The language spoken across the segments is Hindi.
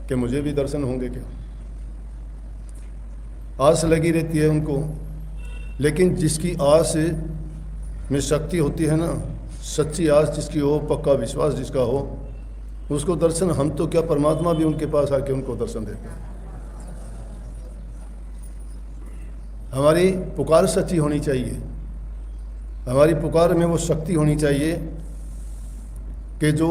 कि मुझे भी दर्शन होंगे क्या। आस लगी रहती है उनको, लेकिन जिसकी आस में शक्ति होती है ना, सच्ची आस जिसकी हो, पक्का विश्वास जिसका हो, उसको दर्शन, हम तो क्या परमात्मा भी उनके पास आके उनको दर्शन देते हैं। हमारी पुकार सच्ची होनी चाहिए, हमारी पुकार में वो शक्ति होनी चाहिए कि जो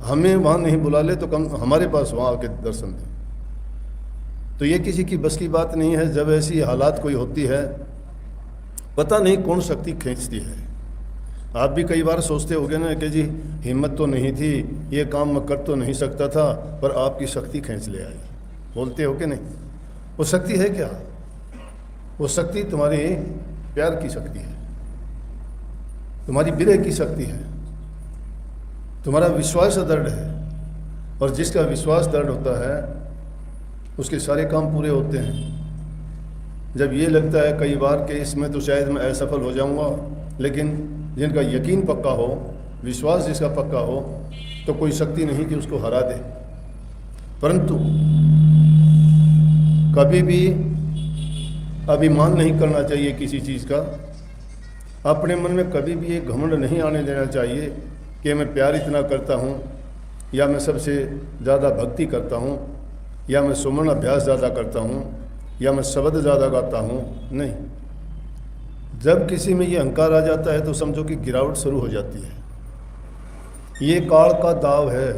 हमें वहाँ नहीं बुला ले तो कम हमारे पास वहाँ आके दर्शन दे। तो ये किसी की बस की बात नहीं है। जब ऐसी हालात कोई होती है, पता नहीं कौन शक्ति खींचती है। आप भी कई बार सोचते होगे ना कि जी हिम्मत तो नहीं थी, ये काम मैं कर तो नहीं सकता था, पर आपकी शक्ति खींच ले आई। बोलते हो कि नहीं? वो शक्ति है क्या? वो शक्ति तुम्हारी प्यार की शक्ति है, तुम्हारी विरह की शक्ति है, तुम्हारा विश्वास दृढ़ है। और जिसका विश्वास दृढ़ होता है उसके सारे काम पूरे होते हैं। जब ये लगता है कई बार कि इसमें तो शायद मैं असफल हो जाऊंगा, लेकिन जिनका यकीन पक्का हो, विश्वास जिसका पक्का हो, तो कोई शक्ति नहीं कि उसको हरा दे। परंतु कभी भी अभिमान नहीं करना चाहिए किसी चीज़ का। अपने मन में कभी भी एक घमंड नहीं आने देना चाहिए कि मैं प्यार इतना करता हूँ, या मैं सबसे ज़्यादा भक्ति करता हूँ, या मैं सुमन अभ्यास ज़्यादा करता हूँ, या मैं शब्द ज़्यादा गाता हूँ। नहीं, जब किसी में ये अहंकार आ जाता है तो समझो कि गिरावट शुरू हो जाती है। ये काल का दाव है,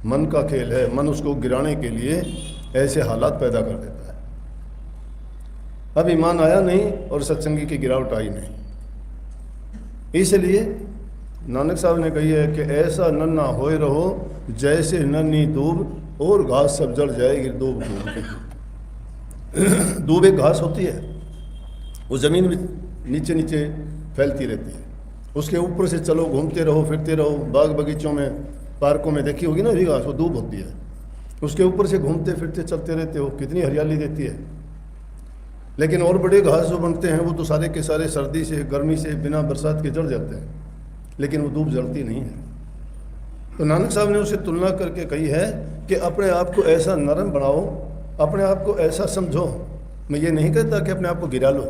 मन का खेल है। मन उसको गिराने के लिए ऐसे हालात पैदा कर देता है। अब ईमान आया नहीं और सत्संगी की गिरावट आई नहीं। इसलिए नानक साहब ने कही है कि ऐसा नन्ना होए रहो जैसे नन्ही दूब, और घास सब जड़ जाएगी दूब डूब के। दूब एक घास होती है, वो ज़मीन में नीचे नीचे फैलती रहती है। उसके ऊपर से चलो, घूमते रहो, फिरते रहो। बाग बगीचों में, पार्कों में देखी होगी ना भी घास, वो दूब होती है। उसके ऊपर से घूमते फिरते चलते रहते हो, कितनी हरियाली देती है। लेकिन और बड़े घास जो बनते हैं वो तो सारे के सारे सर्दी से, गर्मी से, बिना बरसात के जड़ जाते हैं, लेकिन वो दूब जलती नहीं है। तो नानक साहब ने उसे तुलना करके कही है कि अपने आप को ऐसा नरम बनाओ, अपने आप को ऐसा समझो। मैं ये नहीं कहता कि अपने आप को गिरा लो,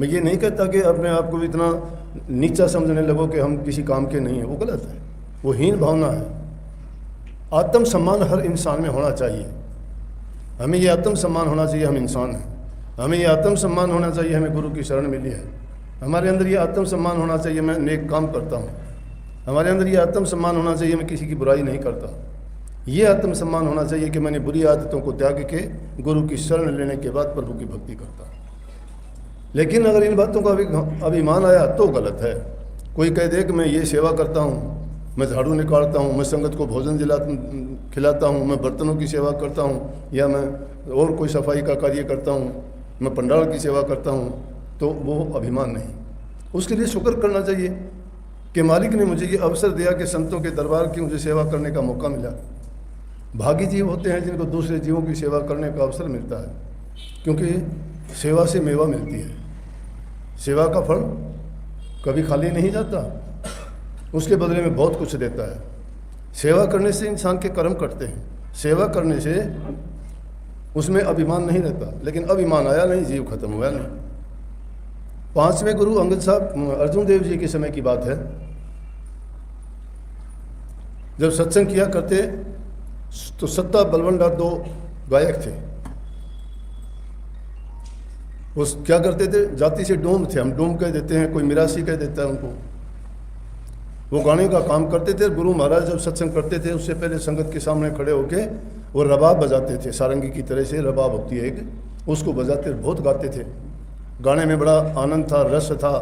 मैं ये नहीं कहता कि अपने आप को इतना नीचा समझने लगो कि हम किसी काम के नहीं हैं। वो गलत है, वो हीन भावना है। आत्म सम्मान हर इंसान में होना चाहिए। हमें ये आत्म सम्मान होना चाहिए, हम इंसान हैं। हमें ये आत्म सम्मान होना चाहिए, हमें गुरु की शरण मिली है। हमारे अंदर ये आत्म सम्मान होना चाहिए, मैं नेक काम करता हूँ। हमारे अंदर ये आत्म सम्मान होना चाहिए, मैं किसी की बुराई नहीं करता। ये आत्म सम्मान होना चाहिए कि मैंने बुरी आदतों को त्याग के गुरु की शरण लेने के बाद प्रभु की भक्ति करता। लेकिन अगर इन बातों का अभिमान आया तो गलत है। कोई कह दे कि मैं ये सेवा करता हूँ, मैं झाड़ू निकालता हूँ, मैं संगत को भोजन खिलाता हूँ, मैं बर्तनों की सेवा करता हूँ, या मैं और कोई सफाई का कार्य करता हूँ, मैं पंडाल की सेवा करता हूँ, तो वो अभिमान नहीं। उसके लिए शुक्र करना चाहिए कि मालिक ने मुझे ये अवसर दिया कि संतों के दरबार की मुझे सेवा करने का मौका मिला। भागी जीव होते हैं जिनको दूसरे जीवों की सेवा करने का अवसर मिलता है, क्योंकि सेवा से मेवा मिलती है। सेवा का फल कभी खाली नहीं जाता, उसके बदले में बहुत कुछ देता है। सेवा करने से इंसान के कर्म कटते हैं, सेवा करने से उसमें अभिमान नहीं रहता। लेकिन अभिमान आया नहीं, जीव खत्म हुआ नहीं। 5वें गुरु अंगद साहब, अर्जुन देव जी के समय की बात है, जब सत्संग किया करते तो सत्ता बलवंडा 2 गायक थे। वो क्या करते थे, जाति से डोम थे, हम डोम कह देते हैं, कोई मिरासी कह देता है उनको। वो गाने का काम करते थे। गुरु महाराज जब सत्संग करते थे उससे पहले संगत के सामने खड़े होके वो रबाब बजाते थे, सारंगी की तरह से रबाब होती है एक, उसको बजाते, बहुत गाते थे। गाने में बड़ा आनंद था, रस था।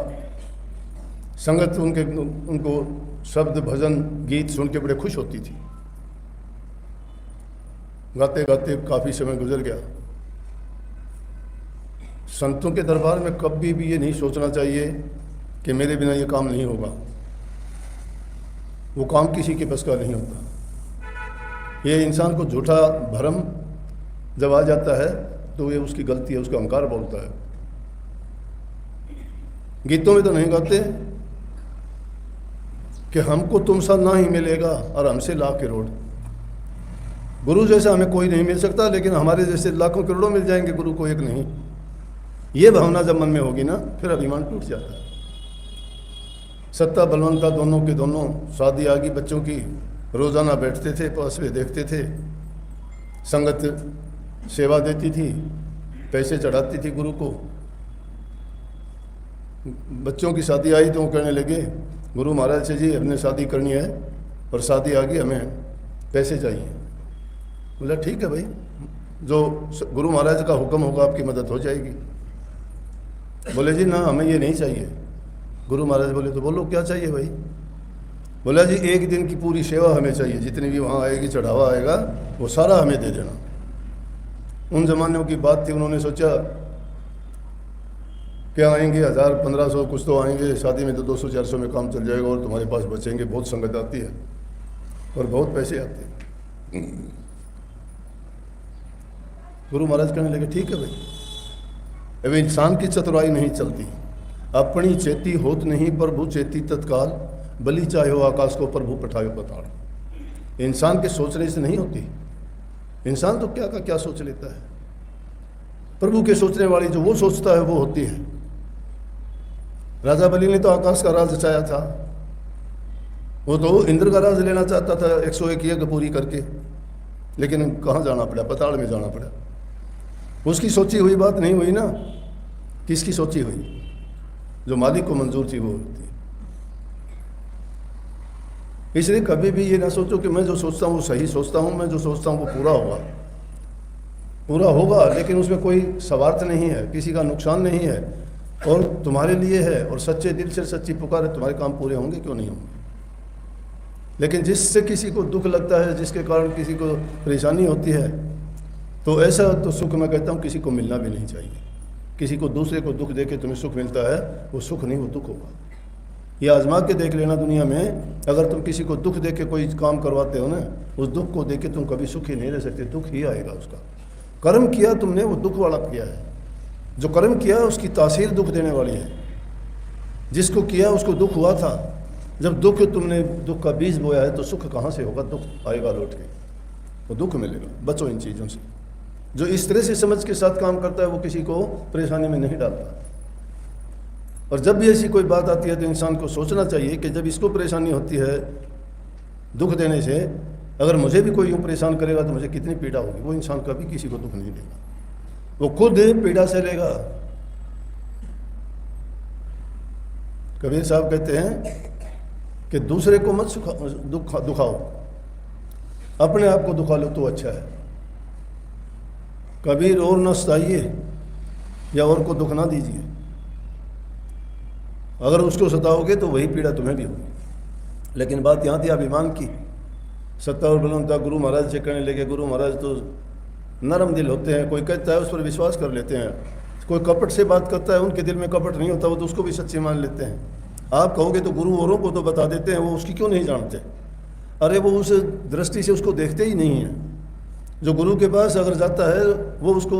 संगत उनको शब्द, भजन, गीत सुन के बड़े खुश होती थी। गाते गाते काफ़ी समय गुजर गया। संतों के दरबार में कभी भी ये नहीं सोचना चाहिए कि मेरे बिना ये काम नहीं होगा। वो काम किसी के बस का नहीं होता। ये इंसान को झूठा भ्रम जब आ जाता है तो ये उसकी गलती है, उसका अहंकार बोलता है। गीतों में तो नहीं गाते कि हमको तुमसा ना ही मिलेगा और हमसे ला के रोड। गुरु जैसा हमें कोई नहीं मिल सकता, लेकिन हमारे जैसे लाखों करोड़ों मिल जाएंगे, गुरु को एक नहीं। ये भावना जब मन में होगी ना, फिर अभिमान टूट जाता है। सत्ता बलवंता दोनों के दोनों, शादी आ गई बच्चों की, रोज़ाना बैठते थे, पास में देखते थे, संगत सेवा देती थी, पैसे चढ़ाती थी गुरु को। बच्चों की शादी आई तो वो कहने लगे, गुरु महाराज से जी हमने शादी करनी है और शादी आ गई, हमें पैसे चाहिए। बोला ठीक है भाई, जो गुरु महाराज का हुक्म होगा आपकी मदद हो जाएगी। बोले जी ना हमें ये नहीं चाहिए। गुरु महाराज बोले तो बोलो क्या चाहिए भाई। बोला जी एक दिन की पूरी सेवा हमें चाहिए, जितनी भी वहाँ आएगी चढ़ावा आएगा वो सारा हमें दे देना। उन जमानों की बात थी, उन्होंने सोचा क्या आएंगे 1000-1500 कुछ तो आएंगे, शादी में तो 200-400 में काम चल जाएगा और तुम्हारे पास बचेंगे। बहुत संगत आती है और बहुत पैसे आते हैं। गुरु महाराज कहने लगे ठीक है भाई, अब इंसान की चतुराई नहीं चलती। अपनी चेती होत नहीं प्रभु चेती तत्काल, बलि चाहे हो आकाश को प्रभु पठाए पताल। इंसान के सोचने से नहीं होती। इंसान तो क्या का क्या सोच लेता है, प्रभु के सोचने वाली जो वो सोचता है वो होती है। राजा बलि ने तो आकाश का राज चाहा था, वो तो इंद्र का राज लेना चाहता था 101 यज्ञ पूरी करके, लेकिन कहाँ जाना पड़ा, पताल में जाना पड़ा। उसकी सोची हुई बात नहीं हुई ना, किसकी सोची हुई, जो मालिक को मंजूर थी वो होती। इसलिए कभी भी ये ना सोचो कि मैं जो सोचता हूँ वो सही सोचता हूँ, मैं जो सोचता हूँ वो पूरा होगा। पूरा होगा लेकिन उसमें कोई स्वार्थ नहीं है, किसी का नुकसान नहीं है और तुम्हारे लिए है, और सच्चे दिल से सच्ची पुकार है, तुम्हारे काम पूरे होंगे क्यों नहीं होंगे। लेकिन जिससे किसी को दुख लगता है, जिसके कारण किसी को परेशानी होती है, तो ऐसा तो सुख मैं कहता हूँ किसी को मिलना भी नहीं चाहिए। किसी को दूसरे को दुख देके तुम्हें सुख मिलता है, वो सुख नहीं वो दुख होगा। ये आजमा के देख लेना दुनिया में, अगर तुम किसी को दुख देके कोई काम करवाते हो ना, उस दुख को देके तुम कभी सुखी नहीं रह सकते, दुख ही आएगा उसका। कर्म किया तुमने वो दुख वाला किया है, जो कर्म किया उसकी तासीर दुख देने वाली है। जिसको किया उसको दुख हुआ था, जब दुख तुमने दुख का बीज बोया है तो सुख कहाँ से होगा, दुख आएगा लौट के, वो दुख मिलेगा। बचो इन चीज़ों से। जो इस तरह से समझ के साथ काम करता है वो किसी को परेशानी में नहीं डालता। और जब भी ऐसी कोई बात आती है तो इंसान को सोचना चाहिए कि जब इसको परेशानी होती है दुख देने से, अगर मुझे भी कोई यूँ परेशान करेगा तो मुझे कितनी पीड़ा होगी। वो इंसान कभी किसी को दुख नहीं देगा, वो खुद पीड़ा से लेगा। कबीर साहब कहते हैं कि दूसरे को मत दुखाओ, अपने आप को दुखा लो तो अच्छा है। कबीर और न सताइए या और को दुख ना दीजिए। अगर उसको सताओगे तो वही पीड़ा तुम्हें भी होगी। लेकिन बात यहाँ थी अभिमान की। सत्ता और बलवंता गुरु महाराज से कहने लगे। गुरु महाराज तो नरम दिल होते हैं, कोई कहता है उस पर विश्वास कर लेते हैं। कोई कपट से बात करता है, उनके दिल में कपट नहीं होता, वो तो उसको भी सच्ची मान लेते हैं। आप कहोगे तो गुरु औरों को तो बता देते हैं, वो उसकी क्यों नहीं जानते। अरे वो उस दृष्टि से उसको देखते ही नहीं है। जो गुरु के पास अगर जाता है वो उसको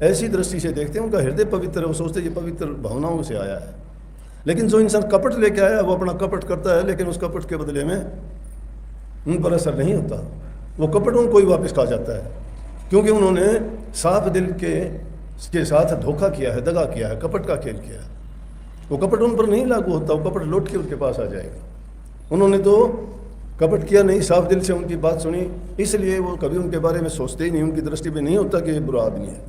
ऐसी दृष्टि से देखते हैं, उनका हृदय पवित्र है, वो सोचते ये पवित्र भावनाओं से आया है। लेकिन जो इंसान कपट लेके आया वो अपना कपट करता है, लेकिन उस कपट के बदले में उन पर असर नहीं होता। वो कपट उनको ही वापस खा जाता है, क्योंकि उन्होंने साफ दिल के साथ धोखा किया है, दगा किया है, कपट का खेल किया है। वो कपट उन पर नहीं लागू होता, वो कपट लौट के उनके पास आ जाएगा। उन्होंने तो कपट किया नहीं, साफ दिल से उनकी बात सुनी, इसलिए वो कभी उनके बारे में सोचते ही नहीं। उनकी दृष्टि में नहीं होता कि ये बुरा आदमी है।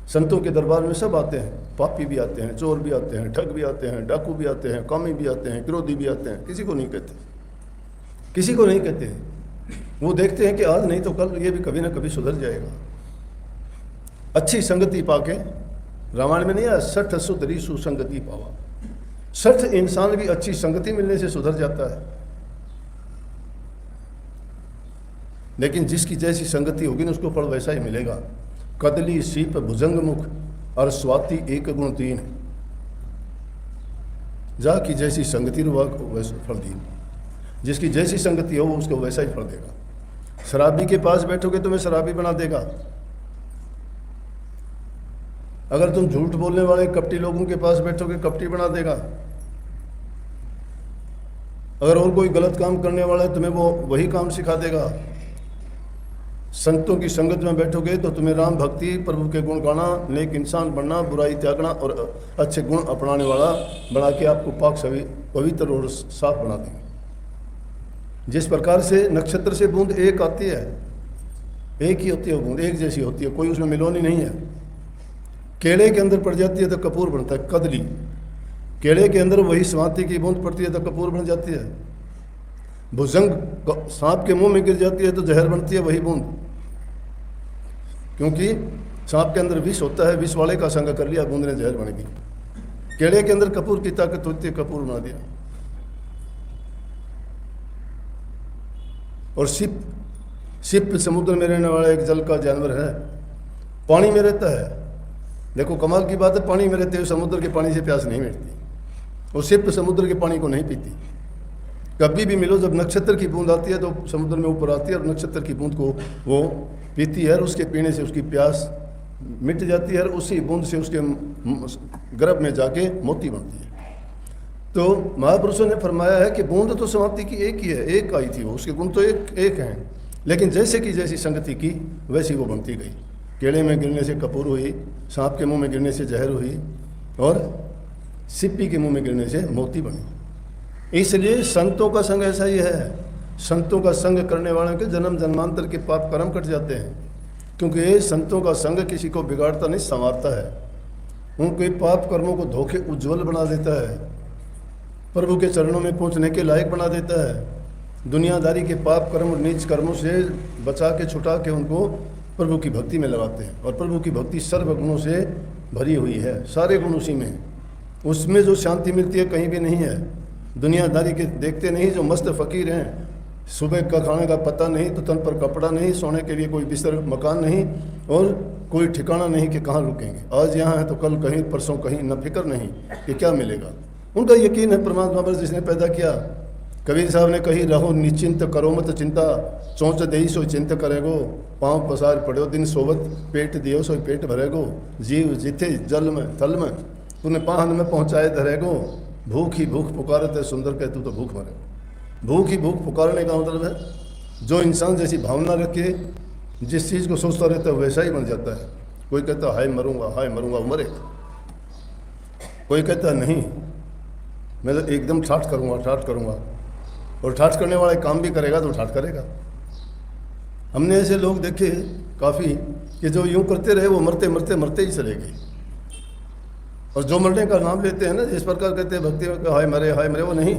संतों के दरबार में सब आते हैं, पापी भी आते हैं, चोर भी आते हैं, ठग भी आते हैं, डाकू भी आते हैं, कामी भी आते हैं, क्रोधी भी आते हैं। किसी को नहीं कहते, किसी को नहीं कहते। वो देखते हैं कि आज नहीं तो कल ये भी कभी ना कभी सुधर जाएगा। अच्छी संगति पाके, रामायण में नहीं आया 60 सुधरी सुसंगति पावा। 60 इंसान भी अच्छी संगति मिलने से सुधर जाता है। लेकिन जिसकी जैसी संगति होगी ना उसको फल वैसा ही मिलेगा। कदली सीप भुजंग मुख और स्वाति एक गुण तीन, जा की जैसी संगति रुआ को वैसा फल दी। जिसकी जैसी संगति हो वो उसको वैसा ही फल देगा। शराबी के पास बैठोगे तुम्हें शराबी बना देगा। अगर तुम झूठ बोलने वाले कपटी लोगों के पास बैठोगे कपटी बना देगा। अगर और कोई गलत काम करने वाला है तुम्हें वो वही काम सिखा देगा। संतों की संगत में बैठोगे तो तुम्हें राम भक्ति, प्रभु के गुण गाना, नेक इंसान बनना, बुराई त्यागना और अच्छे गुण अपनाने वाला बना के आपको पाक सभी पवित्र और साफ बना देंगे। जिस प्रकार से नक्षत्र से बूंद एक आती है, एक ही होती है वो बूंद, एक जैसी होती है, कोई उसमें मिलोनी नहीं है। केले के अंदर पड़ जाती है तो कपूर बनता है, कदली। केले के अंदर वही स्वाति की बूंद पड़ती है तो कपूर बन जाती है। भुजंग सांप के मुंह में गिर जाती है तो जहर बनती है वही बूंद, क्योंकि सांप के अंदर विष होता है, विष वाले का संग कर लिया, बूंद ने जहर बन गई। केले के अंदर कपूर की ताकत होती है, कपूर बना दिया। और सिप समुद्र में रहने वाला एक जल का जानवर है, पानी में रहता है। देखो कमाल की बात है, पानी में रहते हुए समुद्र के पानी से प्यास नहीं मिटती। और सिप समुद्र के पानी को नहीं पीती। कभी भी मिलो, जब नक्षत्र की बूंद आती है तो समुद्र में ऊपर आती है और नक्षत्र की बूंद को वो पीती है और उसके पीने से उसकी प्यास मिट जाती है और उसी बूंद से उसके गर्भ में जाके मोती बनती है। तो महापुरुषों ने फरमाया है कि बूंद तो समाप्ति की एक ही है, एक आई थी वो, उसके गुण तो एक हैं, लेकिन जैसे कि जैसी संगति की वैसी वो बनती गई। केले में गिरने से कपूर हुई, सांप के मुंह में गिरने से जहर हुई और सिप्पी के मुंह में गिरने से मोती बनी। इसलिए संतों का संग ऐसा ही है, संतों का संग करने वालों के जन्म जन्मांतर के पाप कर्म कट जाते हैं, क्योंकि ये संतों का संग किसी को बिगाड़ता नहीं, संवारता है। उनके पाप कर्मों को धोखे उज्ज्वल बना देता है, प्रभु के चरणों में पहुंचने के लायक बना देता है। दुनियादारी के पाप कर्म और नीच कर्मों से बचा के छुटा के उनको प्रभु की भक्ति में लगाते हैं। और प्रभु की भक्ति सर्व गुणों से भरी हुई है, सारे गुण उसी में, उसमें जो शांति मिलती है कहीं भी नहीं है। दुनियादारी के देखते नहीं, जो मस्त फ़कीर हैं, सुबह का खाने का पता नहीं तो तन पर कपड़ा नहीं, सोने के लिए कोई बिस्तर मकान नहीं और कोई ठिकाना नहीं कि कहाँ रुकेंगे। आज यहाँ है तो कल कहीं, परसों कहीं, न फिक्र नहीं कि क्या मिलेगा। उनका यकीन है परमात्मा पर जिसने पैदा किया। कबीर साहब ने कही, रहो निश्चिंत करो मत चिंता, चौंच दही सो चिंत करेगो, पाँव पसार पड़ो दिन सोवत, पेट दियो सो पेट भरेगो, जीव जिथे जल में थल में, तूने पाहन में पहुँचाए धरेगो, भूख ही भूख पुकारत है सुंदर कह तू तो भूख मरेगो। भूख ही भूख पुकारने का मतलब है जो इंसान जैसी भावना रखे, जिस चीज़ को सोचता रहता है वैसा ही बन जाता है। कोई कहता है हाय मरूंगा मरेगा, कोई कहता है नहीं मैं तो एकदम ठाठ करूँगा, और ठाठ करने वाला काम भी करेगा तो ठाठ करेगा। हमने ऐसे लोग देखे काफ़ी कि जो यूँ करते रहे वो मरते ही चले गए। और जो मरने का नाम लेते हैं ना, जिस प्रकार कहते हैं भक्ति में हाय मरे, वो नहीं।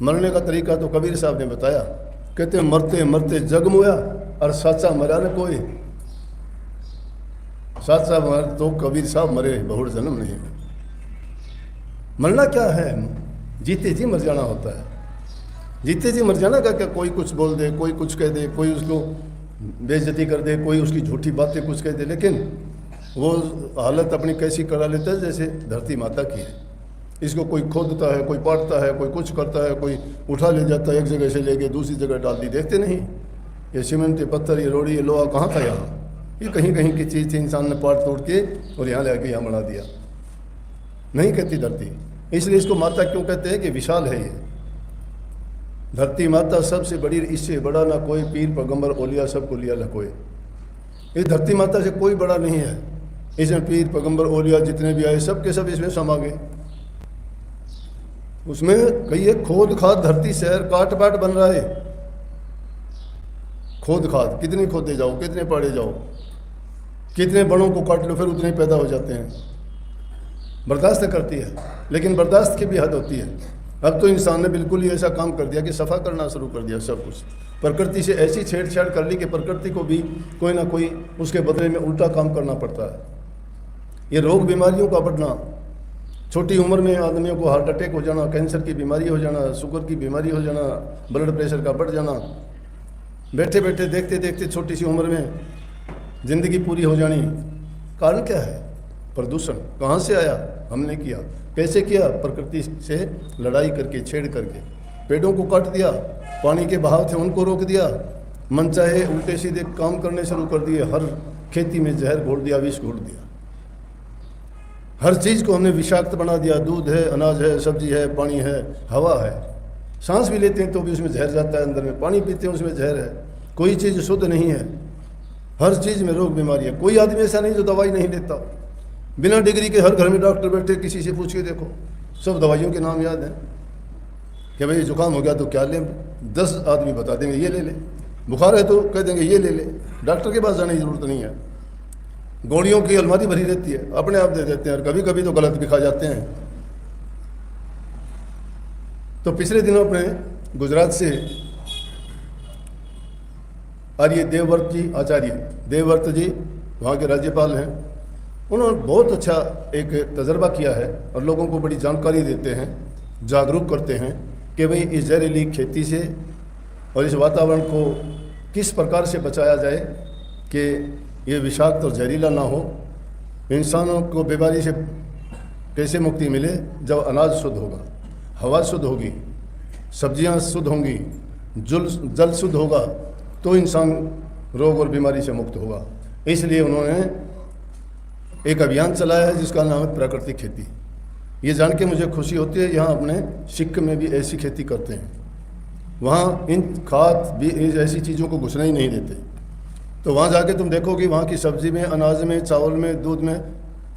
मरने का तरीका तो कबीर साहब ने बताया, कहते हैं मरते मरते जग मोया और साचा मरा न कोई। साचा मर तो कबीर साहब मरे, बहुड़ जन्म नहीं। मरना क्या है, जीते जी मर जाना होता है। जीते जी मर जाना का क्या, कोई कुछ बोल दे, कोई कुछ कह दे, कोई उसको बेइज्जती कर दे, कोई उसकी झूठी बातें कुछ कह दे, लेकिन वो हालत अपनी कैसी करा लेता है जैसे धरती माता की है। इसको कोई खोदता है, कोई पाटता है, कोई कुछ करता है, कोई उठा ले जाता है, एक जगह से लेके दूसरी जगह डाल दी। देखते नहीं ये सीमेंट, ये पत्थर, ये रोड़ी, ये लोहा कहाँ था यहाँ, ये कहीं कहीं की चीज़ थी, इंसान ने पाट तोड़ के और यहाँ ले आके यहाँ बना दिया। नहीं कहती धरती, इसलिए इसको माता क्यों कहते हैं कि विशाल है ये धरती माता, सबसे बड़ी, इससे बड़ा ना कोई, पीर पैगंबर ओलिया सबको लिया ना कोई। इस धरती माता से कोई बड़ा नहीं है। इसमें पीर पैगंबर ओलिया जितने भी आए सब के सब इसमें समा गए। उसमें कई खोद खाद धरती शहर काट बाट बन रहा है। खोद खाद कितने खोदे जाओ, कितने पाड़े जाओ, कितने बड़ों को काट लो, फिर उतने पैदा हो जाते हैं। बर्दाश्त करती है, लेकिन बर्दाश्त की भी हद होती है। अब तो इंसान ने बिल्कुल ही ऐसा काम कर दिया कि सफ़ा करना शुरू कर दिया सब कुछ। प्रकृति से ऐसी छेड़छाड़ कर ली कि प्रकृति को भी कोई ना कोई उसके बदले में उल्टा काम करना पड़ता है। ये रोग बीमारियों का बढ़ना, छोटी उम्र में आदमियों को हार्ट अटैक हो जाना, कैंसर की बीमारी हो जाना, शुगर की बीमारी हो जाना, ब्लड प्रेशर का बढ़ जाना, बैठे बैठे देखते देखते छोटी सी उम्र में ज़िंदगी पूरी हो जानी। कारण क्या है? प्रदूषण। कहाँ से आया? हमने किया। कैसे किया? प्रकृति से लड़ाई करके, छेड़ करके, पेड़ों को काट दिया, पानी के बहाव थे उनको रोक दिया, मनचाहे उल्टे सीधे काम करने शुरू कर दिए, हर खेती में जहर घोल दिया, विष घोल दिया, हर चीज़ को हमने विषाक्त बना दिया। दूध है, अनाज है, सब्जी है, पानी है, हवा है। सांस भी लेते हैं तो भी उसमें जहर जाता है अंदर में, पानी पीते हैं उसमें जहर है। कोई चीज़ शुद्ध नहीं है। हर चीज़ में रोग बीमारी है। कोई आदमी ऐसा नहीं जो दवाई नहीं लेता। बिना डिग्री के हर घर में डॉक्टर बैठे, किसी से पूछ के देखो, सब दवाइयों के नाम याद हैं कि भाई जुकाम हो गया तो क्या लें, 10 आदमी बता देंगे ये ले ले, बुखार है तो कह देंगे ये ले ले, डॉक्टर के पास जाने की ज़रूरत नहीं है। गोलियों की अलमारी भरी रहती है, अपने आप दे देते हैं, और कभी कभी तो गलत भी खा जाते हैं। तो पिछले दिनों अपने गुजरात से आर्य देवव्रत जी, आचार्य देवव्रत जी वहाँ के राज्यपाल हैं, उन्होंने बहुत अच्छा एक तजर्बा किया है और लोगों को बड़ी जानकारी देते हैं, जागरूक करते हैं कि भाई इस जहरीली खेती से और इस वातावरण को किस प्रकार से बचाया जाए कि ये विषाक्त और जहरीला ना हो। इंसानों को बीमारी से कैसे मुक्ति मिले, जब अनाज शुद्ध होगा, हवा शुद्ध होगी, सब्जियां शुद्ध होंगी, जल शुद्ध होगा, तो इंसान रोग और बीमारी से मुक्त होगा। इसलिए उन्होंने एक अभियान चलाया है जिसका नाम है प्राकृतिक खेती। ये जान के मुझे खुशी होती है, यहाँ अपने सिक्किम में भी ऐसी खेती करते हैं। वहाँ इन खाद भी ऐसी चीज़ों को घुसने ही नहीं देते। तो वहाँ जाके तुम देखोगे वहाँ की सब्जी में, अनाज में, चावल में, दूध में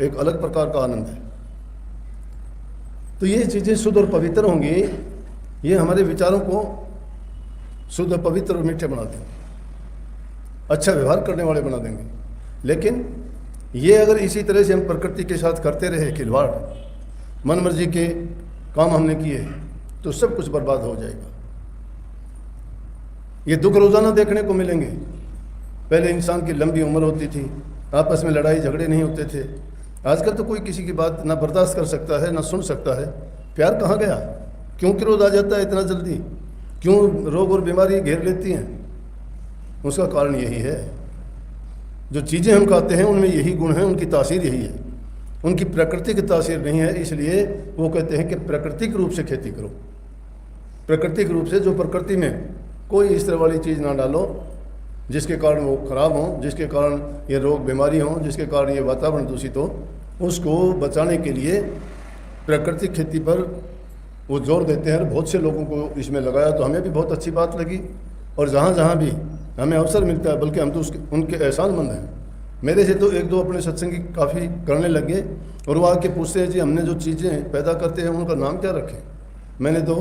एक अलग प्रकार का आनंद है। तो ये चीज़ें शुद्ध और पवित्र होंगी, ये हमारे विचारों को शुद्ध, पवित्र और मीठे बना देंगे, अच्छा व्यवहार करने वाले बना देंगे। लेकिन ये अगर इसी तरह से हम प्रकृति के साथ करते रहे खिलवाड़, मन मर्जी के काम हमने किए, तो सब कुछ बर्बाद हो जाएगा। ये दुख रोज़ाना देखने को मिलेंगे। पहले इंसान की लंबी उम्र होती थी, आपस में लड़ाई झगड़े नहीं होते थे। आजकल तो कोई किसी की बात ना बर्दाश्त कर सकता है, ना सुन सकता है। प्यार कहाँ गया? क्यों क्रोध आ जाता है इतना जल्दी? क्यों रोग और बीमारी घेर लेती हैं? उसका कारण यही है, जो चीज़ें हम खाते हैं उनमें यही गुण है, उनकी तासीर यही है, उनकी प्रकृति की तासीर नहीं है। इसलिए वो कहते हैं कि प्राकृतिक रूप से खेती करो, प्राकृतिक रूप से, जो प्रकृति में कोई इस तरह वाली चीज़ ना डालो जिसके कारण वो खराब हो, जिसके कारण ये रोग बीमारी हो, जिसके कारण ये वातावरण दूषित हो। उसको बचाने के लिए प्राकृतिक खेती पर वो जोर देते हैं। बहुत से लोगों को इसमें लगाया तो हमें भी बहुत अच्छी बात लगी, और जहाँ जहाँ भी हमें अवसर मिलता है, बल्कि हम तो उनके एहसानमंद हैं। मेरे से तो एक दो अपने सत्संगी काफ़ी करने लगे, और वो आके पूछते हैं जी हमने जो चीज़ें पैदा करते हैं उनका नाम क्या रखें। मैंने तो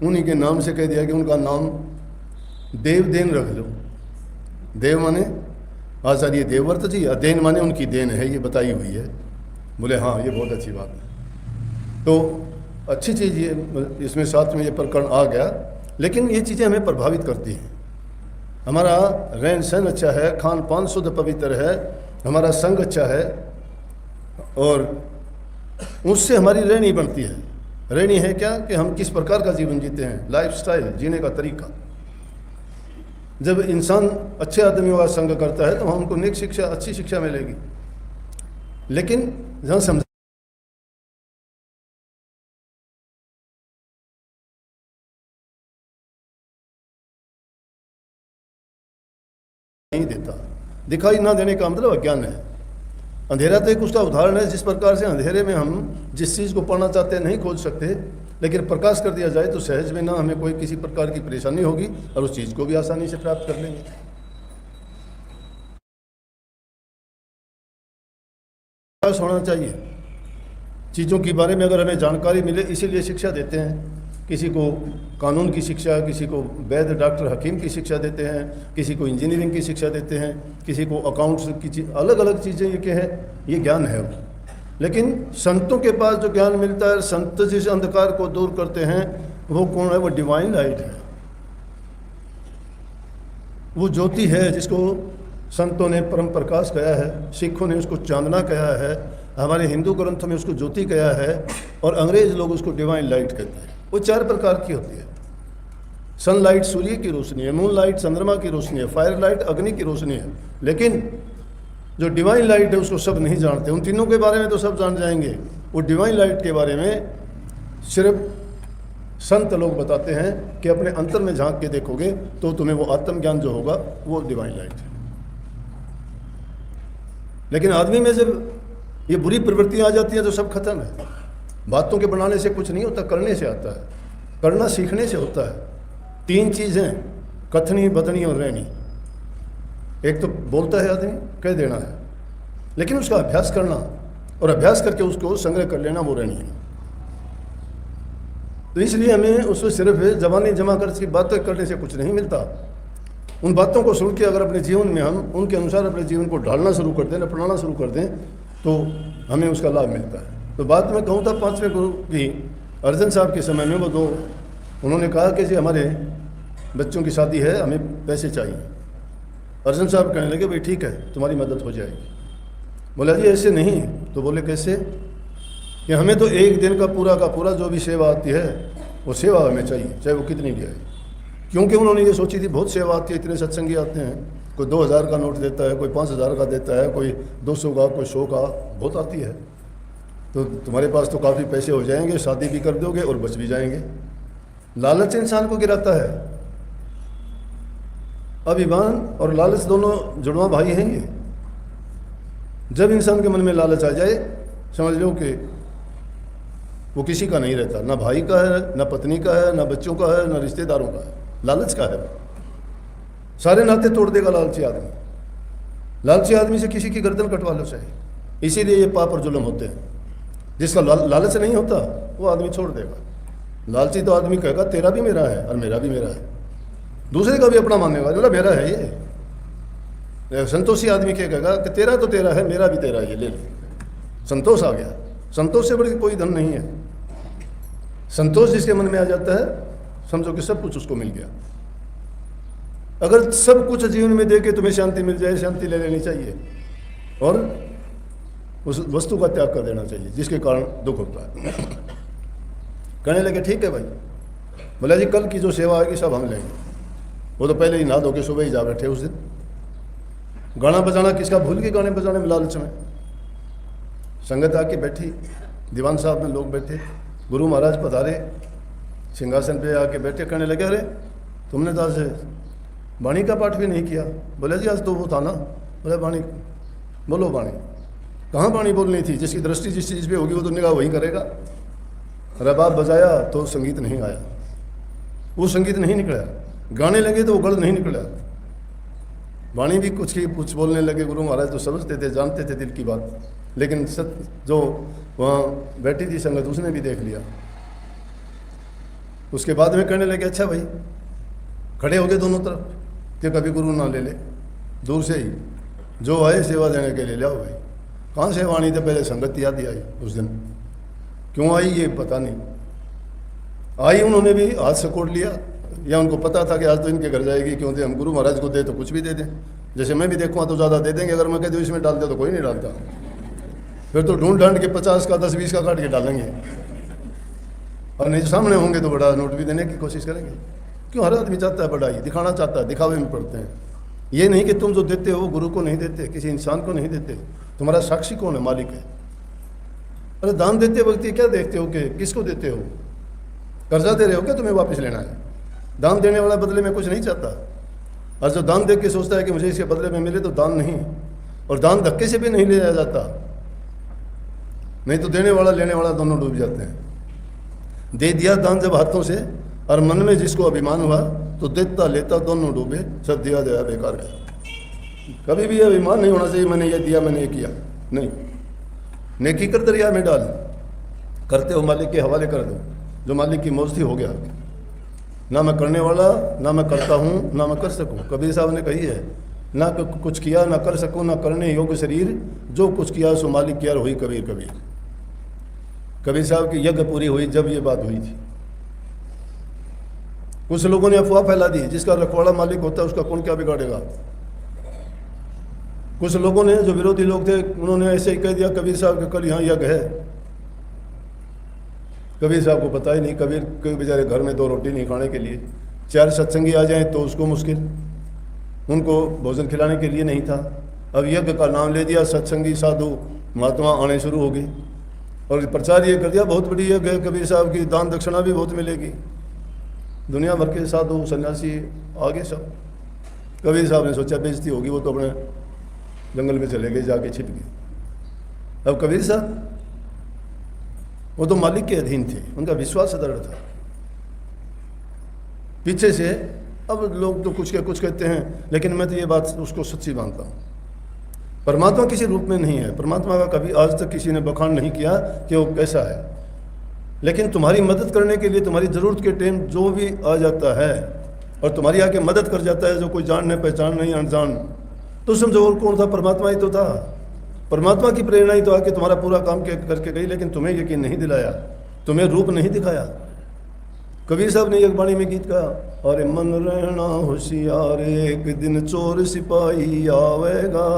उन्हीं के नाम से कह दिया कि उनका नाम देवदेन रख लो। देव माने आचार्य देवव्रत जी, और देन माने उनकी देन है, ये बताई हुई है। बोले हाँ ये बहुत अच्छी बात है। तो अच्छी चीज़ ये इसमें साथ में ये प्रकरण आ गया। लेकिन ये चीज़ें हमें प्रभावित करती हैं। हमारा रहन सहन अच्छा है, खान पान शुद्ध पवित्र है, हमारा संग अच्छा है, और उससे हमारी रहनी बनती है। रहनी है क्या कि हम किस प्रकार का जीवन जीते हैं, लाइफस्टाइल, जीने का तरीका। जब इंसान अच्छे आदमियों का संग करता है तो हमको नेक शिक्षा, अच्छी शिक्षा मिलेगी। लेकिन जहाँ समझ नहीं देता, दिखाई ना देने का मतलब अज्ञान है। अंधेरा तो एक उसका उदाहरण है, जिस प्रकार से अंधेरे में हम जिस चीज़ को पढ़ना चाहते हैं नहीं खोज सकते, लेकिन प्रकाश कर दिया जाए तो सहज में ना हमें कोई किसी प्रकार की परेशानी होगी और उस चीज़ को भी आसानी से प्राप्त कर लेंगे। प्रकाश होना चाहिए चीज़ों के बारे में। अगर हमें जानकारी मिले, इसीलिए शिक्षा देते हैं। किसी को कानून की शिक्षा, किसी को वैद्य डॉक्टर हकीम की शिक्षा देते हैं, किसी को इंजीनियरिंग की शिक्षा देते हैं, किसी को अकाउंट्स की अलग अलग चीज़ें ये क्या है, ये ज्ञान है। लेकिन संतों के पास जो ज्ञान मिलता है, संत जिस अंधकार को दूर करते हैं, वो कौन है? वो डिवाइन लाइट है, वो ज्योति है जिसको संतों ने परम प्रकाश कहा है, सिखों ने उसको चांदना कहा है, हमारे हिंदू ग्रंथों में उसको ज्योति कहा है, और अंग्रेज लोग उसको डिवाइन लाइट कहते हैं। वो 4 प्रकार की होती है। सनलाइट सूर्य की रोशनी है, मून लाइट चंद्रमा की रोशनी है, फायर लाइट अग्नि की रोशनी है। लेकिन जो डिवाइन लाइट है उसको सब नहीं जानते। उन तीनों के बारे में तो सब जान जाएंगे, वो डिवाइन लाइट के बारे में सिर्फ संत लोग बताते हैं कि अपने अंतर में झांक के देखोगे तो तुम्हें वो आत्मज्ञान जो होगा वो डिवाइन लाइट है। लेकिन आदमी में जब ये बुरी प्रवृत्तियाँ आ जाती हैं तो सब खत्म है। बातों के बनाने से कुछ नहीं होता, करने से आता है। करना सीखने से होता है। 3 चीज़ें, कथनी, बदनी और रहनी। एक तो बोलता है आदमी, कह देना है, लेकिन उसका अभ्यास करना और अभ्यास करके उसको संग्रह कर लेना वो रहनी है। तो इसलिए हमें उसको सिर्फ जबानी जमा कर की बातें करने से कुछ नहीं मिलता। उन बातों को सुन के अगर अपने जीवन में हम उनके अनुसार अपने जीवन को ढालना शुरू कर दें, अपनाना शुरू कर दें, तो हमें उसका लाभ मिलता है। तो बात मैं कहूँ था 5वें गुरु की, अर्जन साहब के समय में वो दो उन्होंने कहा कि जी हमारे बच्चों की शादी है, हमें पैसे चाहिए। अर्जन साहब कहने लगे भाई ठीक है, तुम्हारी मदद हो जाएगी। बोला जी ऐसे नहीं। तो बोले कैसे? कि हमें तो एक दिन का पूरा जो भी सेवा आती है वो सेवा हमें चाहिए, चाहे वो कितनी भी आए। क्योंकि उन्होंने ये सोची थी बहुत सेवा आती है, इतने सत्संगी आते हैं, कोई 2000 का नोट देता है, कोई 5000 का देता है, कोई 200 का, कोई 100 का, बहुत आती है। तो तुम्हारे पास तो काफ़ी पैसे हो जाएंगे, शादी भी कर दोगे और बच भी जाएंगे। लालच इंसान को गिराता है। अभिमान और लालच दोनों जुड़वा भाई हैं ये। जब इंसान के मन में लालच आ जाए, समझ लो कि वो किसी का नहीं रहता, ना भाई का है, ना पत्नी का है, ना बच्चों का है, ना रिश्तेदारों का है, लालच का है। सारे नाते तोड़ देगा लालची आदमी। लालची आदमी से किसी की गर्दन कटवा लो चाहिए। इसीलिए ये पाप और जुल्म होते हैं। जिसका लालच नहीं होता वो आदमी छोड़ देगा। लालची तो आदमी कहेगा तेरा भी मेरा है और मेरा भी मेरा है, दूसरे का भी अपना मानेगा, बोला मेरा है ये। संतोषी आदमी क्या कहेगा कि तेरा तो तेरा है, मेरा भी तेरा है, ये ले ले। संतोष आ गया। संतोष से बड़ी कोई धन नहीं है। संतोष जिसके मन में आ जाता है, समझो कि सब कुछ उसको मिल गया। अगर सब कुछ जीवन में दे के तुम्हें शांति मिल जाए, शांति ले लेनी चाहिए और उस वस्तु का त्याग कर देना चाहिए जिसके कारण दुख होता है। कहने लगे ठीक है भाई। बोला जी कल की जो सेवा आएगी सब हम लेंगे। वो तो पहले ही नहा धो के सुबह ही जा बैठे उस दिन। गाना बजाना किसका भूल के, गाने बजाने में लालच में। संगत आके बैठी, दीवान साहब में लोग बैठे, गुरु महाराज पधारे, सिंहासन पे आके बैठे। कहने लगे अरे तुमने तो आज वाणी का पाठ भी नहीं किया। बोले जी आज तो वो था ना। बोले वाणी बोलो। वाणी कहाँ वाणी बोलनी थी? जिसकी दृष्टि जिस चीज़ पे होगी वो तो निगाह वही करेगा। रबाब बजाया तो संगीत नहीं आया, वो संगीत नहीं निकला। गाने लगे तो वो गढ़ नहीं निकला। वाणी भी कुछ बोलने लगे। गुरु महाराज तो समझते थे, जानते थे दिल की बात, लेकिन जो वहाँ बैठी थी संगत उसने भी देख लिया। उसके बाद में कहने लगे अच्छा भाई, खड़े हो गए दोनों तरफ कि कभी गुरु ना ले ले, दूर से ही जो आए सेवा देने के लिए ले आओ भाई। कहाँ से वाणी थे? पहले संगत याद ही आई उस दिन। क्यों आई ये पता नहीं। आई उन्होंने भी हाथ से कोड़ लिया, या उनको पता था कि आज तो इनके घर जाएगी, क्योंकि हम गुरु महाराज को दे तो कुछ भी दे दें। जैसे मैं भी देखूँगा तो ज़्यादा दे देंगे, अगर मैं कह दूँ इसमें डाल दे तो कोई नहीं डालता। फिर तो ढूंढ ढांड के 50 का 10-20 का काट के डालेंगे, और नहीं सामने होंगे तो बड़ा नोट भी देने की कोशिश करेंगे। क्यों? हर आदमी चाहता है बड़ाई, दिखाना चाहता है, दिखावे में पड़ते हैं। ये नहीं कि तुम जो देते हो गुरु को नहीं देते, किसी इंसान को नहीं देते। तुम्हारा साक्षी कौन है? मालिक है। अरे दान देते वक्त क्या देखते हो कि किसको देते हो? कर्जा दे रहे हो क्या तुम्हें वापस लेना है? दान देने वाला बदले में कुछ नहीं चाहता, और जो दान दे के सोचता है कि मुझे इसके बदले में मिले, तो दान नहीं। और दान धक्के से भी नहीं लिया जाता, नहीं तो देने वाला लेने वाला दोनों डूब जाते हैं। दे दिया दान जब हाथों से, और मन में जिसको अभिमान हुआ तो देता लेता दोनों डूबे, सब दिया दया बेकार गया। कभी भी अभिमान नहीं होना चाहिए मैंने ये दिया, मैंने ये किया, नहीं। नेकी कर दरिया में डाल, करते हो मालिक के हवाले कर दो, जो मालिक की मौज थी हो गया। ना मैं करने वाला, ना मैं करता हूँ, ना मैं कर सकूँ। कबीर साहब ने कही है, ना कुछ किया ना कर सकूँ, ना करने योग्य शरीर, जो कुछ किया सो मालिक किया हुई कबीर कबीर। कबीर साहब की यज्ञ पूरी हुई जब ये बात हुई थी। कुछ लोगों ने अफवाह फैला दी, जिसका रखवाड़ा मालिक होता है उसका कौन क्या बिगाड़ेगा। कुछ लोगों ने, जो विरोधी लोग थे, उन्होंने ऐसे ही कह दिया कबीर साहब के कल यहाँ यज्ञ है। कबीर साहब को पता ही नहीं, कबीर के बेचारे घर में 2 रोटी नहीं खाने के लिए, 4 सत्संगी आ जाएं तो उसको मुश्किल, उनको भोजन खिलाने के लिए नहीं था। अब यज्ञ का नाम ले दिया, सत्संगी साधु महात्मा आने शुरू हो गए, और प्रचार ये कर दिया बहुत बड़ी यज्ञ है कबीर साहब की, दान दक्षिणा भी बहुत मिलेगी। दुनिया भर के साधु सन्यासी आगे सब। कबीर साहब ने सोचा बेइज्जती होगी, वो तो अपने जंगल में चले गए, जाके छिप गए। अब कबीर साहब वो तो मालिक के अधीन थे, उनका विश्वास दृढ़ था। पीछे से अब लोग तो कुछ के कुछ कहते हैं, लेकिन मैं तो ये बात उसको सच्ची मानता हूँ। परमात्मा किसी रूप में नहीं है, परमात्मा का कभी आज तक किसी ने बखान नहीं किया कि वो कैसा है, लेकिन तुम्हारी मदद करने के लिए तुम्हारी ज़रूरत के टाइम जो भी आ जाता है और तुम्हारी आके मदद कर जाता है, जो कोई जानने पहचान नहीं अनजान, तो समझो और कौन था, परमात्मा ही तो था। परमात्मा की प्रेरणा ही तो आके तुम्हारा पूरा काम करके गई, लेकिन तुम्हें यकीन नहीं दिलाया, तुम्हें रूप नहीं दिखाया। कबीर साहब ने एक बाणी में गीत कहा, अरे मन रहना होशियार एक दिन चोर सिपाही आवेगा।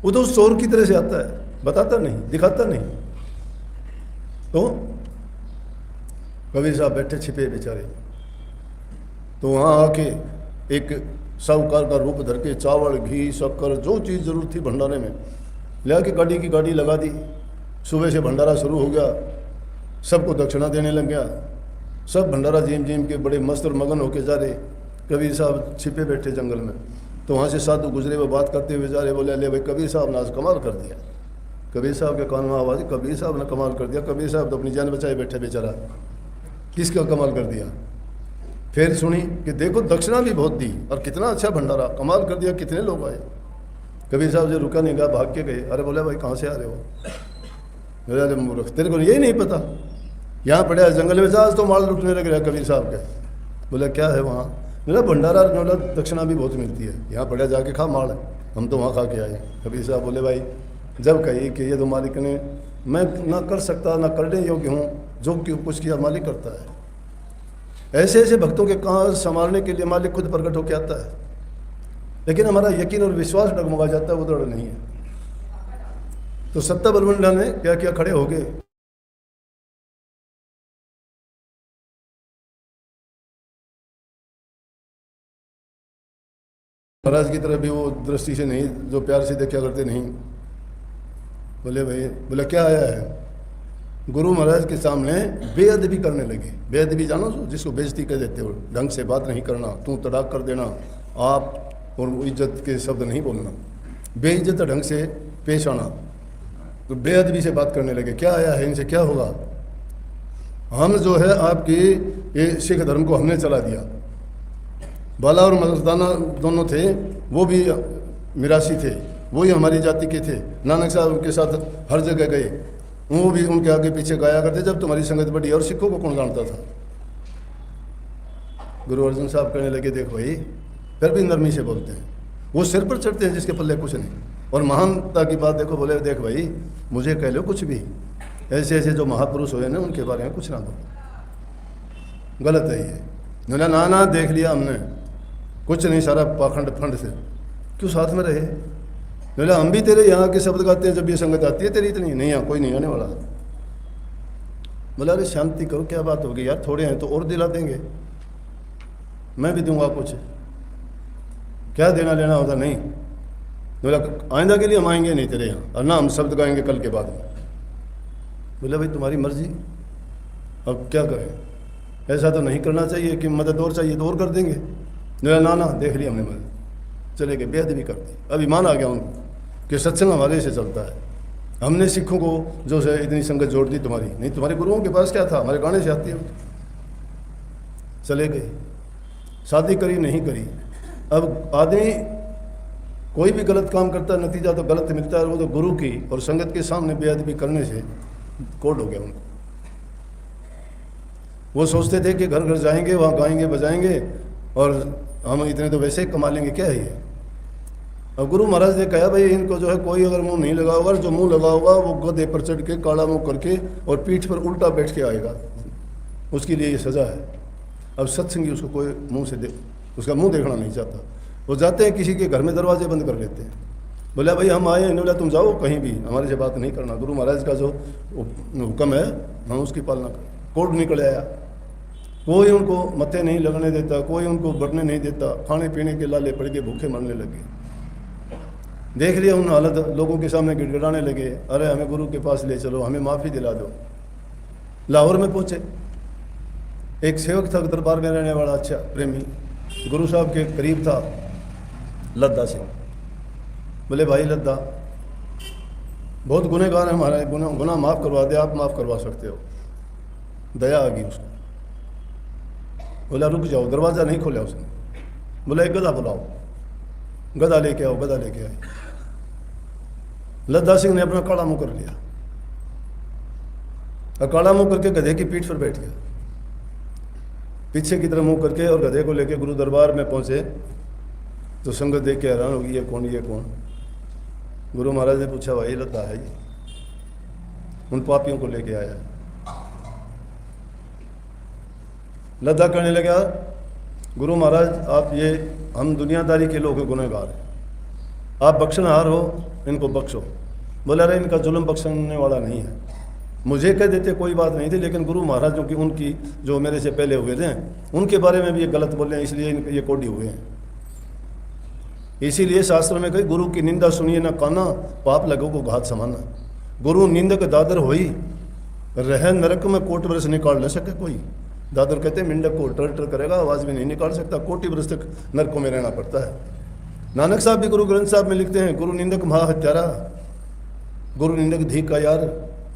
वो तो उस चोर की तरह से आता है, बताता नहीं, दिखाता नहीं। तो कबीर साहब बैठे छिपे बेचारे, तो वहाँ आके एक साहूकार का रूप धर के चावल घी शक्कर जो चीज़ जरूरत थी भंडारे में ले आके गाड़ी की गाड़ी लगा दी। सुबह से भंडारा शुरू हो गया, सबको दक्षिणा देने लग गया, सब भंडारा झीम झीम के बड़े मस्त और मगन होके जा रहे। कबीर साहब छिपे बैठे जंगल में, तो वहाँ से साधु गुजरे हुए बात करते हुए जा रहे, बोले ले भाई कबीर साहब ने आज कमाल कर दिया। कबीर साहब के कान में आवाज़, कबीर साहब ने कमाल कर दिया। कबीर साहब तो अपनी जान बचाए बैठे बेचारा, किसका कमाल कर दिया। फिर सुनी कि देखो दक्षिणा भी बहुत दी और कितना अच्छा भंडारा, कमाल कर दिया, कितने लोग आए। कबीर साहब जो रुका नहीं गया, भाग के गए। अरे बोले भाई कहाँ से आ रहे हो? मेरा मूर्ख, तेरे को यही नहीं पता, यहाँ पड़े जंगल में जा, तो माल लुटने लग रहा कबीर साहब के। बोले क्या है वहाँ? मेरा भंडारा दक्षिणा भी बहुत मिलती है, यहाँ पड़े जाके खा माल, हम तो वहाँ खा के आए। कबीर साहब बोले भाई जब कही कि ये तो मालिक ने, मैं ना कर सकता ना करने योग्य हूँ, जो कुछ किया मालिक करता है। ऐसे ऐसे भक्तों के काम संभालने के लिए मालिक खुद प्रकट होकर आता है, लेकिन हमारा यकीन और विश्वास डगमगा जाता है, वो दृढ़ नहीं है। तो सत्ता बलवंडा ने क्या किया, खड़े हो गए। महाराज की तरफ भी वो दृष्टि से नहीं, जो प्यार से देखा करते नहीं। बोले भाई, बोले क्या आया है? गुरु महाराज के सामने बेअदबी करने लगे। बेअदबी जानो, जिसको बेइज्जती कह देते हो, ढंग से बात नहीं करना, तू तड़ाक कर देना, आप और इज्जत के शब्द नहीं बोलना, बेइज्जत ढंग से पेश आना। तो बेअदबी से बात करने लगे। क्या आया है, इनसे क्या होगा? हम जो है आपकी ये सिख धर्म को हमने चला दिया। बाला और मर्दाना दोनों थे, वो भी मिरासी थे, वही हमारी जाति के थे। नानक साहब उनके साथ हर जगह गए, वो भी उनके आगे पीछे गाया करते, जब तुम्हारी संगत बढ़ी। और सिखों को कौन जानता था? गुरु अर्जुन साहब कहने लगे, देख भाई, फिर भी नरमी से बोलते हैं, वो सिर पर चढ़ते हैं जिसके पल्ले कुछ नहीं। और महानता की बात देखो, बोले देख भाई मुझे कह लो कुछ भी, ऐसे ऐसे जो महापुरुष हुए ना उनके बारे में कुछ ना बोलो, गलत है ये। बोला ना ना देख लिया हमने, कुछ नहीं, सारा पाखंड फंड से, क्यों साथ में रहे? बोला हम भी तेरे यहाँ के शब्द गाते हैं, जब ये संगत आती है तेरी इतनी नहीं, यहाँ कोई नहीं आने वाला। बोला अरे शांति करो, क्या बात होगी यार, थोड़े हैं तो और दिला देंगे, मैं भी दूंगा कुछ, क्या देना लेना होता नहीं। बोला आइंदा के लिए हम आएंगे नहीं तेरे यहाँ, और ना हम शब्द गाएंगे कल के बाद में। बोला भाई तुम्हारी मर्जी, अब क्या करें, ऐसा तो नहीं करना चाहिए कि मदद और चाहिए तो और कर देंगे। बोला ना ना देख लिया हमने मदद, चले गए, बेअदबी कर दी। अब ईमान आ गया उनको कि सत्संग हमारे से चलता है, हमने सिखों को जो है इतनी संगत जोड़ दी तुम्हारी, नहीं तुम्हारे गुरुओं के पास क्या था, हमारे गाने से आती है। चले गए, शादी करी नहीं करी। अब आदमी कोई भी गलत काम करता है, नतीजा तो गलत मिलता है। वो तो गुरु की और संगत के सामने बेअदबी करने से कोड हो गया उनको। वो सोचते थे कि घर घर जाएंगे, वहाँ गाएंगे बजाएंगे और हम इतने तो वैसे ही कमा लेंगे, क्या है ये। अब गुरु महाराज ने कहा भाई इनको जो है कोई अगर मुंह नहीं लगा होगा, जो मुंह लगा होगा वो गधे पर चढ़ के काला मुंह करके और पीठ पर उल्टा बैठ के आएगा, उसके लिए ये सज़ा है। अब सत्संगी उसको कोई मुंह से उसका मुंह देखना नहीं चाहता, वो जाते हैं किसी के घर में दरवाजे बंद कर लेते हैं। बोला भाई हम आए, इन्होंने तुम जाओ कहीं भी, हमारे से बात नहीं करना। गुरु महाराज का जो हुक्म है हम उसकी पालना करें। कोर्ट निकल आया, कोई उनको मत्थे नहीं लगने देता, कोई उनको बढ़ने नहीं देता, खाने पीने के लाले पड़ के भूखे मरने लगे। देख लिया उन हालत, लोगों के सामने गिड़गिड़ाने लगे, अरे हमें गुरु के पास ले चलो, हमें माफ़ी दिला दो। लाहौर में पहुँचे, एक सेवक था दरबार में रहने वाला, अच्छा प्रेमी, गुरु साहब के करीब था, लद्दा सिंह। बोले भाई लद्दा बहुत गुनहगार है हमारा, गुनाह माफ़ करवा दे, आप माफ़ करवा सकते हो। दया आ गई उसको। बोला रुक जाओ, दरवाज़ा नहीं खोला उसने। बोला एक गधा बुलाओ, गधा लेके आओ, गधा लेके आए। लद्दा सिंह ने अपना काला मुंह कर लिया और काला मुंह करके गधे की पीठ पर बैठ गया, पीछे की तरफ मुंह करके, और गधे को लेके गुरु दरबार में पहुंचे तो संगत देख के हैरान होगी, ये कौन, ये कौन। गुरु महाराज ने पूछा, भाई लद्दा है ये, उन पापियों को लेके आया। लद्दा कहने लगा, गुरु महाराज आप ये, हम दुनियादारी के लोग हैं, गुनहगार हैं, आप बख्शनहार हो, इनको बख्शो। बोला अरे इनका जुल्म बख्शने वाला नहीं है, मुझे कह देते कोई बात नहीं थी, लेकिन गुरु महाराज की उनकी जो मेरे से पहले हुए थे उनके बारे में भी ये गलत बोले हैं, इसलिए ये कोडी हुए हैं। इसीलिए शास्त्र में कही, गुरु की निंदा सुनिए ना काना, पाप लगो को घात समाना। गुरु निंदक दादर होई, रह नरक में कोट वर्ष निकाल न सके कोई। दादर कहते हैं मिंडक को टर करेगा, आवाज़ भी नहीं निकाल सकता, कोटि वर्ष तक नरकों में रहना पड़ता है। नानक साहब भी गुरु ग्रंथ साहब में लिखते हैं, गुरु निंदक महा हत्यारा, गुरु निंदक धी का यार,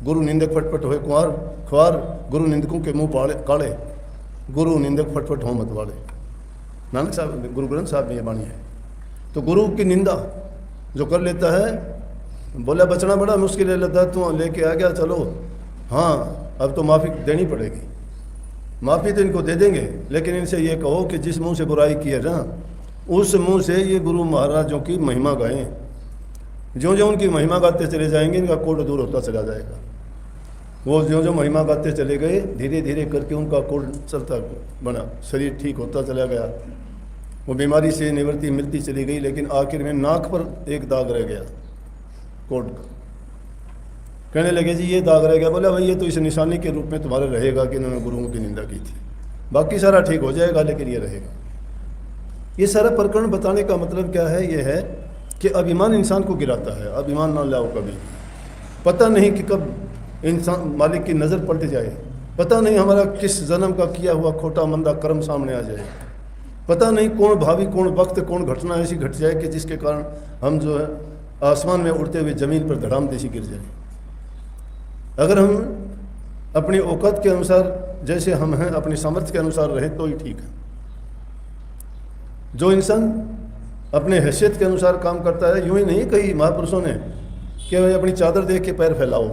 गुरु निंदक फटफट होए कुंवर ख्वार, गुरु निंदकों के मुंह पाले काले, गुरु निंदक फटफट हो मत वाले। नानक साहब गुरु ग्रंथ साहब में ये बाणी है। तो गुरु की निंदा जो कर लेता है, बोला बचना बड़ा मुश्किल है, लद्दा तू लेके आ गया, चलो हाँ अब तो माफ़ी देनी पड़ेगी। माफ़ी तो इनको दे देंगे, लेकिन इनसे ये कहो कि जिस मुंह से बुराई की है ना, उस मुंह से ये गुरु महाराजों की महिमा गाएं। जो जो उनकी महिमा गाते चले जाएंगे, इनका कोढ़ दूर होता चला जाएगा। वो जो जो महिमा गाते चले गए, धीरे धीरे करके उनका कोढ़ चलता बना, शरीर ठीक होता चला गया, वो बीमारी से निवृत्ति मिलती चली गई, लेकिन आखिर में नाक पर एक दाग रह गया कोढ़ का। कहने लगे जी ये दाग रह गया। बोला भाई ये तो इस निशानी के रूप में तुम्हारे रहेगा कि इन्होंने गुरुओं की निंदा की थी, बाकी सारा ठीक हो जाएगा, लेकिन ये रहेगा। ये सारा प्रकरण बताने का मतलब क्या है? ये है कि अभिमान इंसान को गिराता है। अभिमान ना लाओ कभी, पता नहीं कि कब इंसान मालिक की नज़र पलट जाए, पता नहीं हमारा किस जन्म का किया हुआ खोटा मंदा कर्म सामने आ जाए, पता नहीं कौन भावी कौन वक्त कौन घटना ऐसी घट जाए कि जिसके कारण हम जो है आसमान में उड़ते हुए ज़मीन पर धड़ाम देसी गिर जाए। अगर हम अपनी औकात के अनुसार जैसे हम हैं, अपनी सामर्थ्य के अनुसार रहें तो ही ठीक है। जो इंसान अपने हैसियत के अनुसार काम करता है, यूं ही नहीं कही महापुरुषों ने कि भाई अपनी चादर देख के पैर फैलाओ,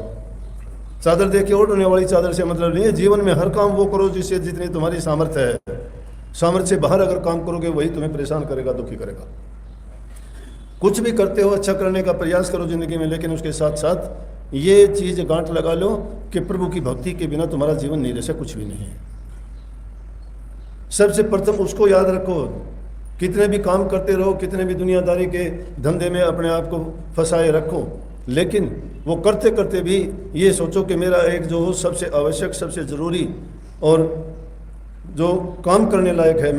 चादर देख के ओढ़ने वाली चादर से मतलब नहीं है। जीवन में हर काम वो करो जिससे जितनी तुम्हारी सामर्थ्य है, सामर्थ्य से बाहर अगर काम करोगे वही तुम्हें परेशान करेगा, दुखी करेगा। कुछ भी करते हो अच्छा करने का प्रयास करो ज़िंदगी में, लेकिन उसके साथ साथ ये चीज़ गांठ लगा लो कि प्रभु की भक्ति के बिना तुम्हारा जीवन नीरस है, कुछ भी नहीं है। सबसे प्रथम उसको याद रखो। कितने भी काम करते रहो, कितने भी दुनियादारी के धंधे में अपने आप को फंसाए रखो, लेकिन वो करते करते भी ये सोचो कि मेरा एक जो सबसे आवश्यक, सबसे ज़रूरी और जो काम करने लायक है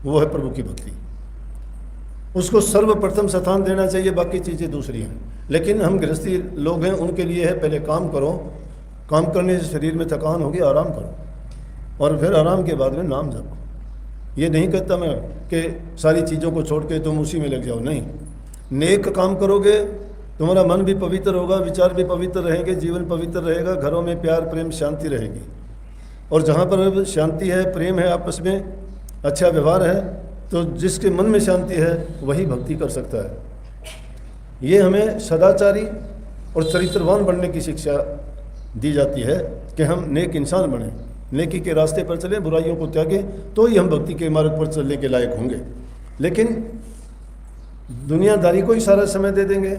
वो है प्रभु की भक्ति। उसको सर्वप्रथम स्थान देना चाहिए, बाकी चीज़ें दूसरी हैं। लेकिन हम गृहस्थी लोग हैं, उनके लिए है पहले काम करो, काम करने से शरीर में थकान होगी, आराम करो, और फिर आराम के बाद में नाम जपो। ये नहीं कहता मैं कि सारी चीज़ों को छोड़ के तुम उसी में लग जाओ, नहीं। नेक काम करोगे, तुम्हारा मन भी पवित्र होगा, विचार भी पवित्र रहेंगे, जीवन पवित्र रहेगा, घरों में प्यार प्रेम शांति रहेगी। और जहाँ पर शांति है, प्रेम है, आपस में अच्छा व्यवहार है, तो जिसके मन में शांति है वही भक्ति कर सकता है। ये हमें सदाचारी और चरित्रवान बनने की शिक्षा दी जाती है कि हम नेक इंसान बने, नेकी के रास्ते पर चलें, बुराइयों को त्यागें, तो ही हम भक्ति के मार्ग पर चलने के लायक होंगे। लेकिन दुनियादारी को ही सारा समय दे देंगे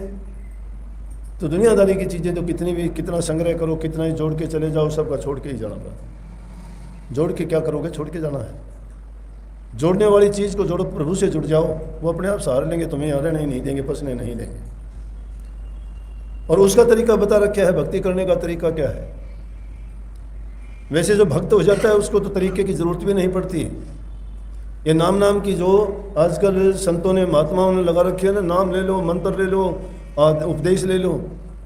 तो दुनियादारी की चीज़ें तो कितनी भी, कितना संग्रह करो, कितना ही जोड़ के चले जाओ, सबका छोड़ के ही जाना पड़ा। जोड़ के क्या करोगे? छोड़ के जाना है। जोड़ने वाली चीज़ को जोड़ो, प्रभु से जुड़ जाओ, वो अपने आप सहारा लेंगे, तुम्हें यहाँ रहने नहीं देंगे, पसने नहीं देंगे। और उसका तरीका बता रखा है, भक्ति करने का तरीका क्या है। वैसे जो भक्त हो जाता है उसको तो तरीके की ज़रूरत भी नहीं पड़ती। ये नाम की जो आजकल संतों ने, महात्माओं ने लगा रखी है ना, नाम ले लो, मंत्र ले लो, उपदेश ले लो,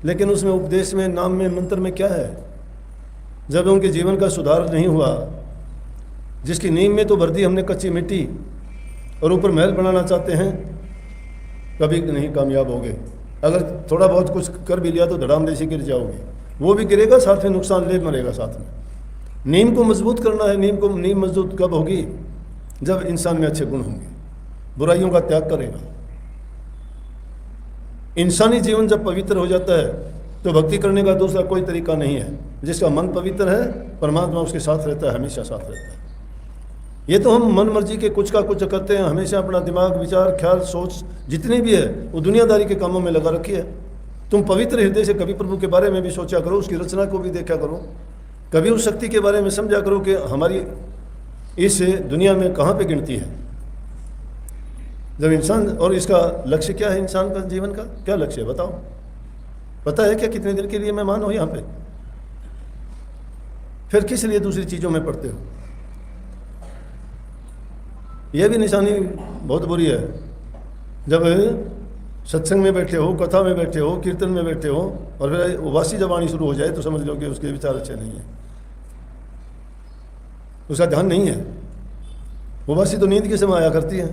लेकिन उसमें उपदेश में, नाम में, मंत्र में क्या है? जब उनके जीवन का सुधार नहीं हुआ, जिसकी नींव में तो भर दी हमने कच्ची मिट्टी और ऊपर महल बनाना चाहते हैं, कभी नहीं कामयाब होगे। अगर थोड़ा बहुत कुछ कर भी लिया तो धड़ाम देसी गिर जाओगे, वो भी गिरेगा, साथ में नुकसान ले मरेगा साथ में। नींव को मजबूत करना है। नींव मजबूत कब होगी? जब इंसान में अच्छे गुण होंगे, बुराइयों का त्याग करेगा। इंसानी जीवन जब पवित्र हो जाता है तो भक्ति करने का दूसरा कोई तरीका नहीं है। जिसका मन पवित्र है, परमात्मा उसके साथ रहता है, हमेशा साथ रहता है। ये तो हम मन मर्जी के कुछ का कुछ करते हैं, हमेशा अपना दिमाग, विचार, ख्याल, सोच जितनी भी है वो दुनियादारी के कामों में लगा रखी है। तुम पवित्र हृदय से कभी प्रभु के बारे में भी सोचा करो, उसकी रचना को भी देखा करो, कभी उस शक्ति के बारे में समझा करो कि हमारी इस दुनिया में कहाँ पे गिनती है। जब इंसान, और इसका लक्ष्य क्या है, इंसान का जीवन का क्या लक्ष्य है बताओ? पता है क्या कितने देर के लिए मेहमान हो यहाँ पे? फिर किस लिए दूसरी चीज़ों में पड़ते हो? यह भी निशानी बहुत बुरी है। जब सत्संग में बैठे हो, कथा में बैठे हो, कीर्तन में बैठे हो और फिर उबासी जब आनी शुरू हो जाए तो समझ लो कि उसके विचार अच्छे नहीं है, उसका ध्यान नहीं है। उबासी तो नींद के समय आया करती है,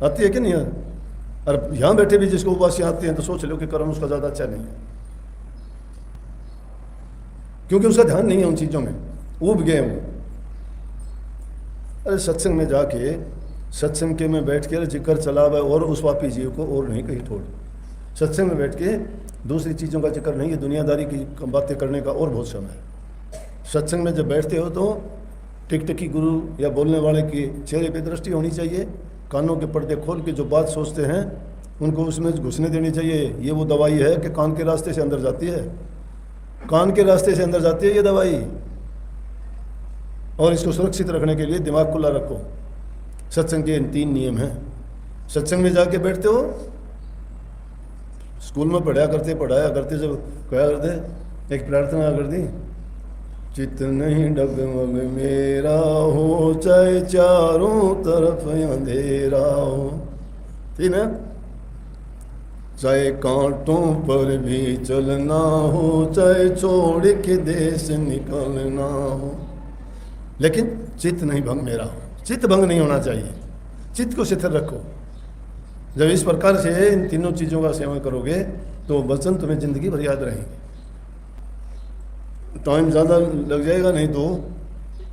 आती है कि नहीं? और यहाँ बैठे भी जिसको उबासी आती हैं तो सोच लो कि कर्म उसका ज़्यादा अच्छा नहीं है, क्योंकि उसका ध्यान नहीं है उन चीज़ों में, ऊब गए वो। अरे सत्संग में जाके, सत्संग के में बैठ के जिक्र चला हुआ और उस वापी जीव को और नहीं कहीं छोड़। सत्संग में बैठ के दूसरी चीज़ों का जिक्र नहीं है, दुनियादारी की बातें करने का और बहुत समय है। सत्संग में जब बैठते हो तो टिकटकी गुरु या बोलने वाले की चेहरे पे दृष्टि होनी चाहिए, कानों के पर्दे खोल के जो बात सोचते हैं उनको उसमें घुसने देनी चाहिए। ये वो दवाई है कि कान के रास्ते से अंदर जाती है, कान के रास्ते से अंदर जाती है ये दवाई। और इसको सुरक्षित रखने के लिए दिमाग खुला रखो। सत्संग के इन 3 नियम हैं। सत्संग में जाके बैठते हो, स्कूल में पढ़ाया करते जब क्या करते, एक प्रार्थना कर दी, चित्त नहीं डगमग मेरा हो, चाहे चारों तरफ अंधेरा हो, ठीक है? चाहे कांटों पर भी चलना हो, चाहे छोड़ के देश निकलना हो, लेकिन चित्त नहीं भंग मेरा हो। चित्त भंग नहीं होना चाहिए, चित्त को स्थिर रखो। जब इस प्रकार से इन तीनों चीज़ों का सेवन करोगे तो वचन तुम्हें जिंदगी भर याद रहेंगे। टाइम ज़्यादा लग जाएगा, नहीं तो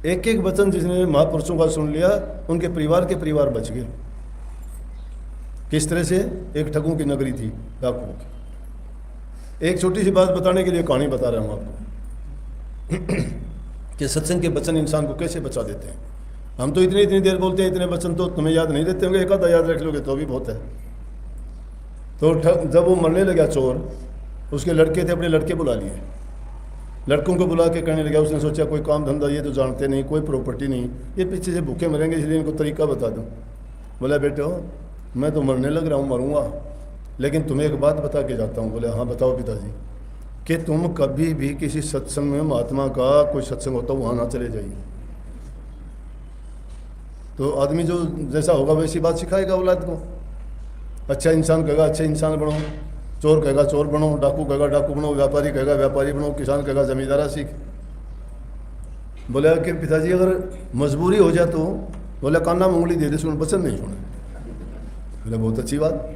एक एक वचन जिसने महापुरुषों का सुन लिया उनके परिवार के परिवार बच गए। किस तरह से? एक ठगों की नगरी थी, डाकुओं की। एक छोटी सी बात बताने के लिए कहानी बता रहा हूँ आपको कि सत्संग के वचन इंसान को कैसे बचा देते हैं। हम तो इतनी देर बोलते हैं, इतने वचन तो तुम्हें याद नहीं रहते होंगे, एक आधा याद रख लोगे तो भी बहुत है। तो जब वो मरने लगा चोर, उसके लड़के थे, अपने लड़के बुला लिए, लड़कों को बुला के कहने लगा। उसने सोचा कोई काम धंधा ये तो जानते नहीं, कोई प्रॉपर्टी नहीं, ये पीछे से भूखे मरेंगे, इसलिए इनको तरीका बता दूँ। बोला बेटे मैं तो मरने लग रहा हूँ, मरूंगा, लेकिन तुम्हें एक बात बता के जाता हूँ। बोले हाँ बताओ पिताजी। कि तुम कभी भी किसी सत्संग में, महात्मा का कोई सत्संग होता वहाँ ना चले जाइए। तो आदमी जो जैसा होगा वैसी बात सिखाएगा औलाद को। अच्छा इंसान कहेगा अच्छा इंसान बनो, चोर कहेगा चोर बनो, डाकू कहेगा डाकू बनो, व्यापारी कहेगा व्यापारी बनो, किसान कहेगा जमींदारा सीख। बोला कि पिताजी अगर मजबूरी हो जाए तो, बोला काना में उंगली दे दे, सुन वचन नहीं सुने। बोला बहुत अच्छी बात।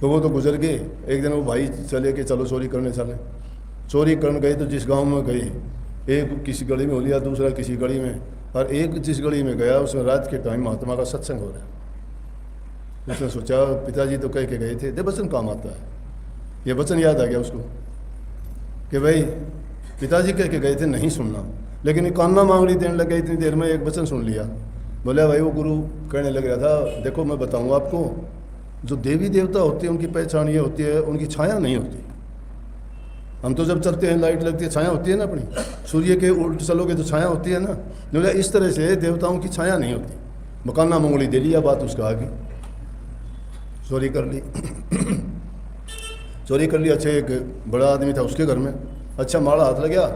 तो वो तो गुजर गए। एक दिन वो भाई चले कि चलो चोरी करने चले। चोरी करने गए तो जिस गांव में गए, एक किसी गली में हो लिया, दूसरा किसी गली में, और एक जिस गली में गया उसमें रात के टाइम महात्मा का सत्संग हो रहा है। उसने सोचा पिताजी तो कह के गए थे, दे वचन काम आता है। ये वचन याद आ गया उसको कि भाई पिताजी कह के गए थे नहीं सुनना, लेकिन कान्ना मांगली देने लगे, इतनी देर में एक वचन सुन लिया। बोला भाई वो गुरु कहने लग रहा था, देखो मैं बताऊंगा आपको, जो देवी देवता होते हैं उनकी पहचान ये होती है, उनकी छाया नहीं होती। हम तो जब चलते हैं लाइट लगती है, छाया होती है ना अपनी, सूर्य के उल्ट चलोगे तो छाया होती है ना। बोला इस तरह से देवताओं की छाया नहीं होती। मकाना मंगली दे लिया, बात उसका आगे चोरी कर ली। चोरी कर ली। अच्छा एक बड़ा आदमी था उसके घर में, अच्छा माड़ा हाथ लग गया,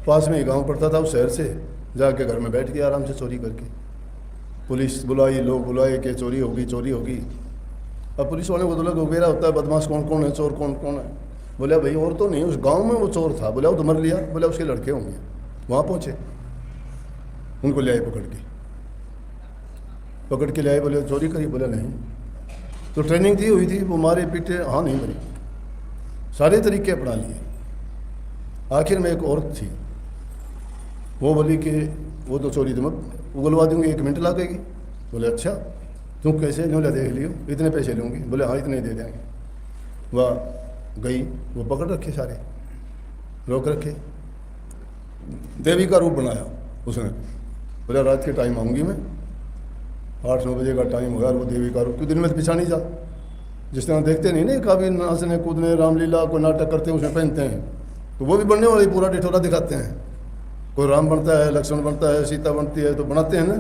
पास में ही गाँव पड़ता था उस शहर से, जाके घर में बैठ गया आराम से चोरी करके। पुलिस बुलाई, लोग बुलाए कि चोरी होगी चोरी होगी। अब पुलिस वाले को तो लग उबेरा होता है, बदमाश कौन कौन है, चोर कौन कौन है। बोला भाई और तो नहीं, उस गांव में वो चोर था। बोला वो तो मर लिया। बोला उसके लड़के होंगे। वहाँ पहुँचे, उनको ले आए पकड़ के ले आए। बोले चोरी करी? बोला नहीं। तो ट्रेनिंग दी हुई थी, वो मारे पीटे, हाँ नहीं मरी, सारे तरीके अपना लिए। आखिर में एक औरत थी, वो बोली कि वो तो चोरी तो मैं उगलवा दूंगी, 1 मिनट लगेगी। बोले अच्छा तुम कैसे? बोले देख लियो, इतने पैसे लूँगी। बोले हाँ इतने दे देंगे। वह गई, वो पकड़ रखे, सारे रोक रखे। देवी का रूप बनाया उसने। बोला रात के टाइम आऊँगी मैं, 8-9 बजे का टाइम होगा, और वो देवी का रूप, क्यों दिन में तो पीछा नहीं जा। जिस तरह देखते नहीं ना कभी नाचने कूदने रामलीला को नाटक करते हैं उसमें पहनते हैं, तो वो भी बनने वाली पूरा टिठोरा दिखाते हैं। कोई राम बनता है, लक्ष्मण बनता है, सीता बनती है, तो बनाते हैं ना।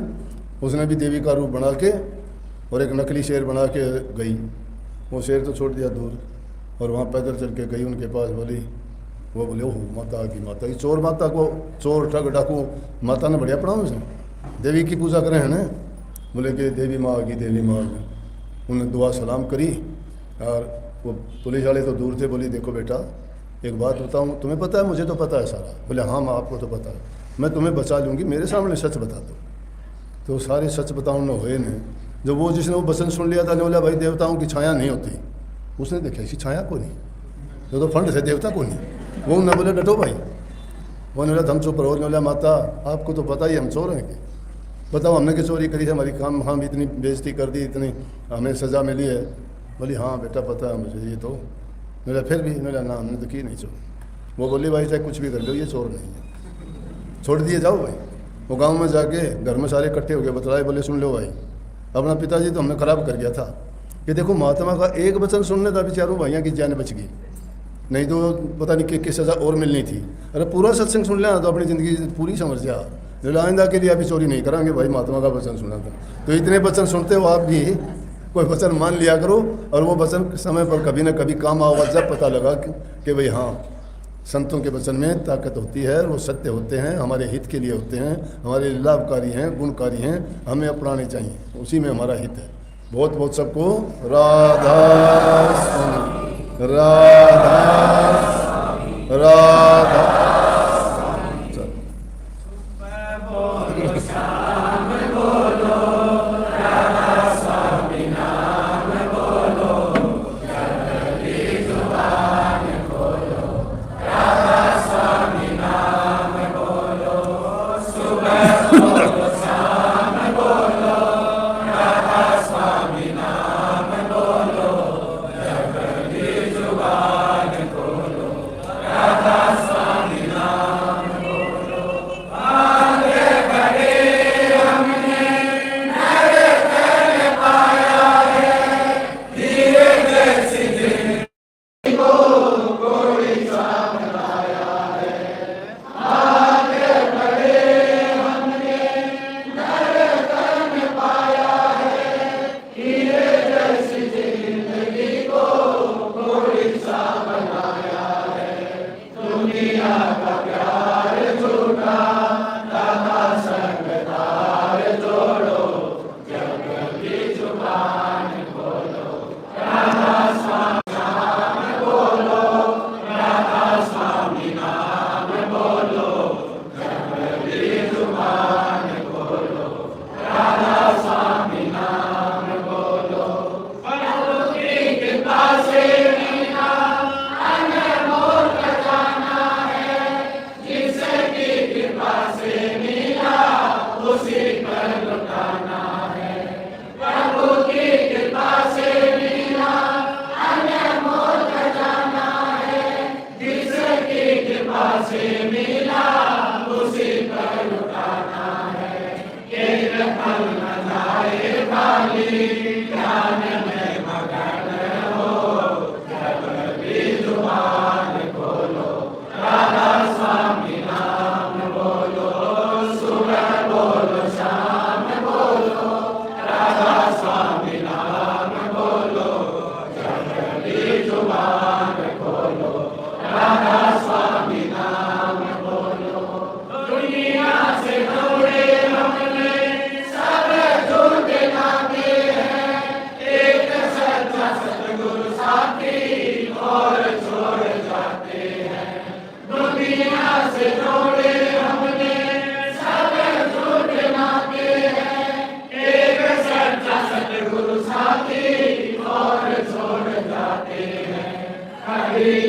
उसने भी देवी का रूप बना के और एक नकली शेर बना के गई। वो शेर तो छोड़ दिया दूर, और वहाँ पैदल चल के गई उनके पास। बोली, वो बोले ओह माता की माता की, चोर माता को, चोर ठग डाकू माता ने बढ़िया पढ़ा उसने, देवी की पूजा करें है ना। बोले कि देवी माँ आ गई, देवी माँ आ गई। उन्होंने दुआ सलाम करी, और वो पुलिस वाले तो दूर थे। बोली देखो बेटा एक बात बताऊँ, तुम्हें पता है? मुझे तो पता है सारा। बोले हाँ माँ आपको तो पता है, मैं तुम्हें बचा लूँगी, मेरे सामने सच बता दो। तो सारे सच बताऊँ न हुए ने। जब वो जिसने वो वचन सुन लिया था, ने बोला भाई देवताओं की छाया नहीं होती। उसने देखा ऐसी छाया को नहीं, जो तो फंड थे देवता को नहीं। वो न बोले डटो भाई, वो ने बोला हम चुप रहो। ने बोला माता आपको तो पता ही हम चोर हैं कि, बताओ हमने क्या चोरी करी है? हमारी काम हम इतनी बेइज्जती कर दी, इतनी हमें सज़ा मिली है। बोली हाँ बेटा पता है मुझे, ये तो मेरा फिर भी मेरा नाम हमने तो की नहीं चोर। वो बोली भाई चाहे कुछ भी कर लो ये चोर नहीं है, छोड़ दिए जाओ भाई। वो गांव में जाके घर में सारे इकट्ठे हो गए, बतलाए। बोले सुन लो भाई, अपना पिताजी तो हमने ख़राब कर गया था, कि देखो महात्मा का एक वचन सुनने था बेचारों भाइयों की जान बच गई, नहीं तो पता नहीं किस सज़ा और मिलनी थी। अरे पूरा सत्संग सुन लिया तो अपनी ज़िंदगी पूरी समझ जा। आइंदा के लिए अभी चोरी नहीं करांगे भाई, महात्मा का वचन सुना था। तो इतने वचन सुनते हो आप भी, कोई वचन मान लिया करो, और वो वचन समय पर कभी ना कभी काम आएगा। जब पता लगा कि भाई हाँ संतों के वचन में ताकत होती है, वो सत्य होते हैं, हमारे हित के लिए होते हैं, हमारे लाभकारी हैं, गुणकारी हैं, हमें अपनाने चाहिए, उसी में हमारा हित है। बहुत बहुत सबको राधा राधा राधा।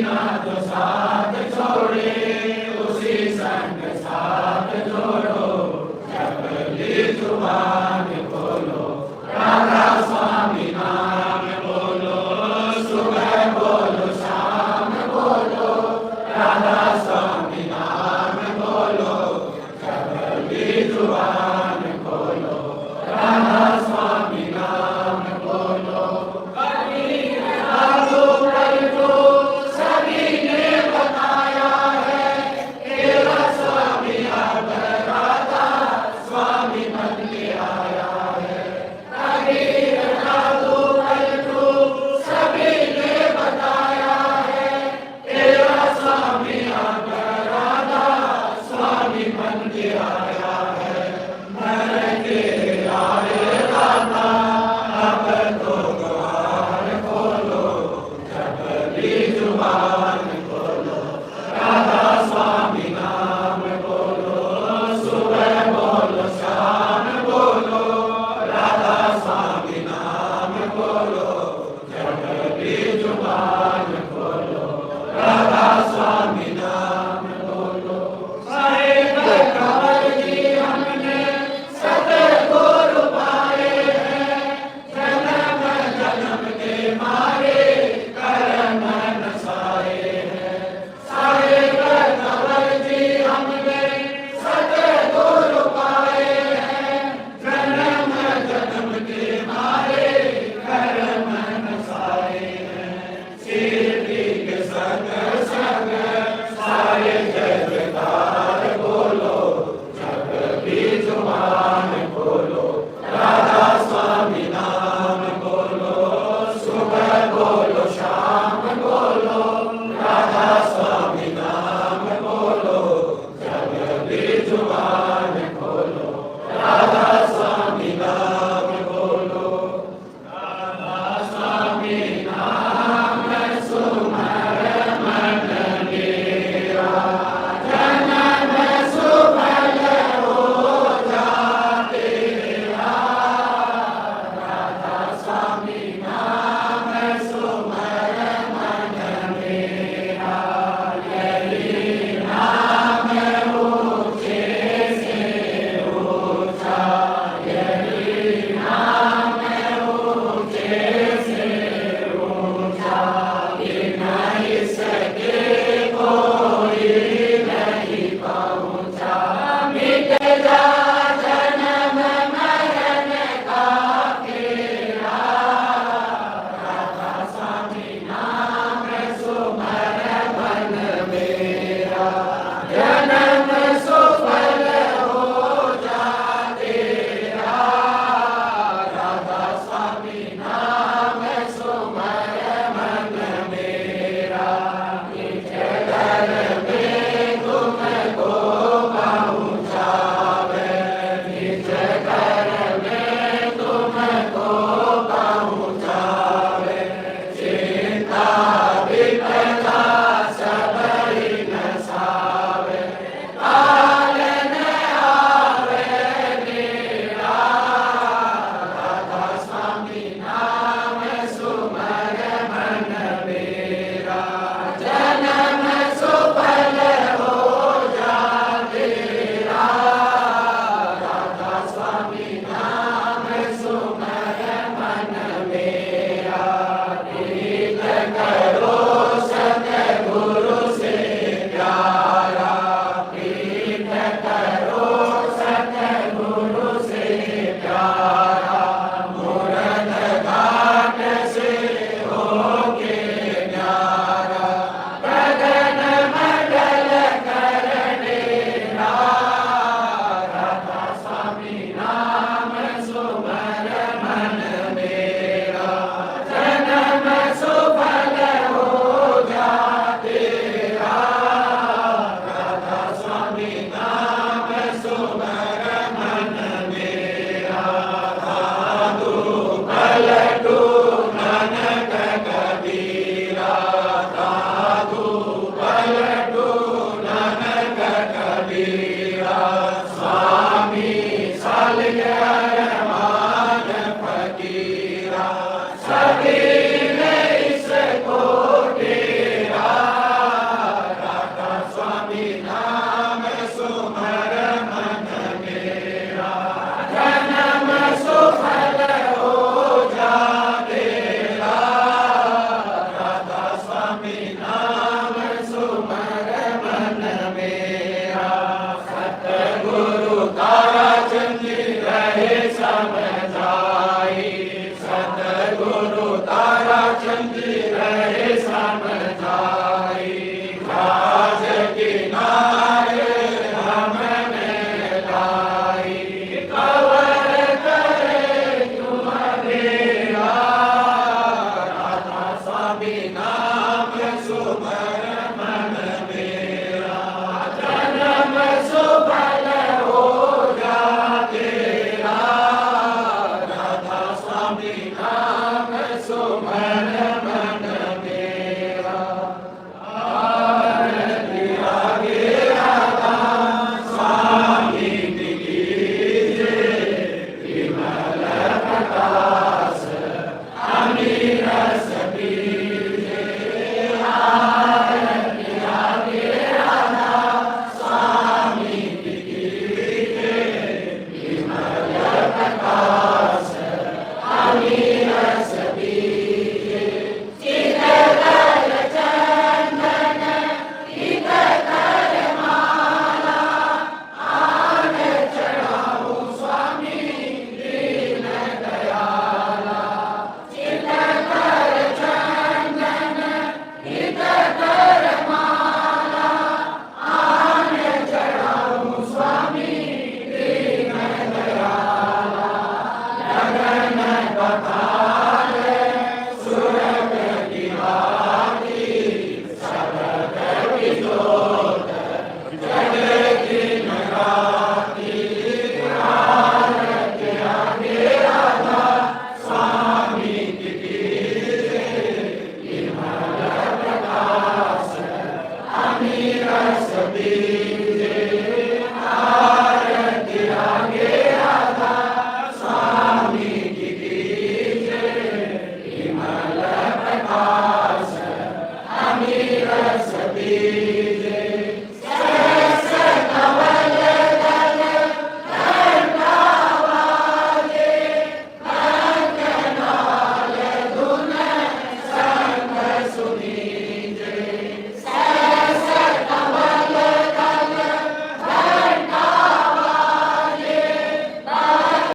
ना तो साथ छोड़े उसी संग साथ छोड़े। संग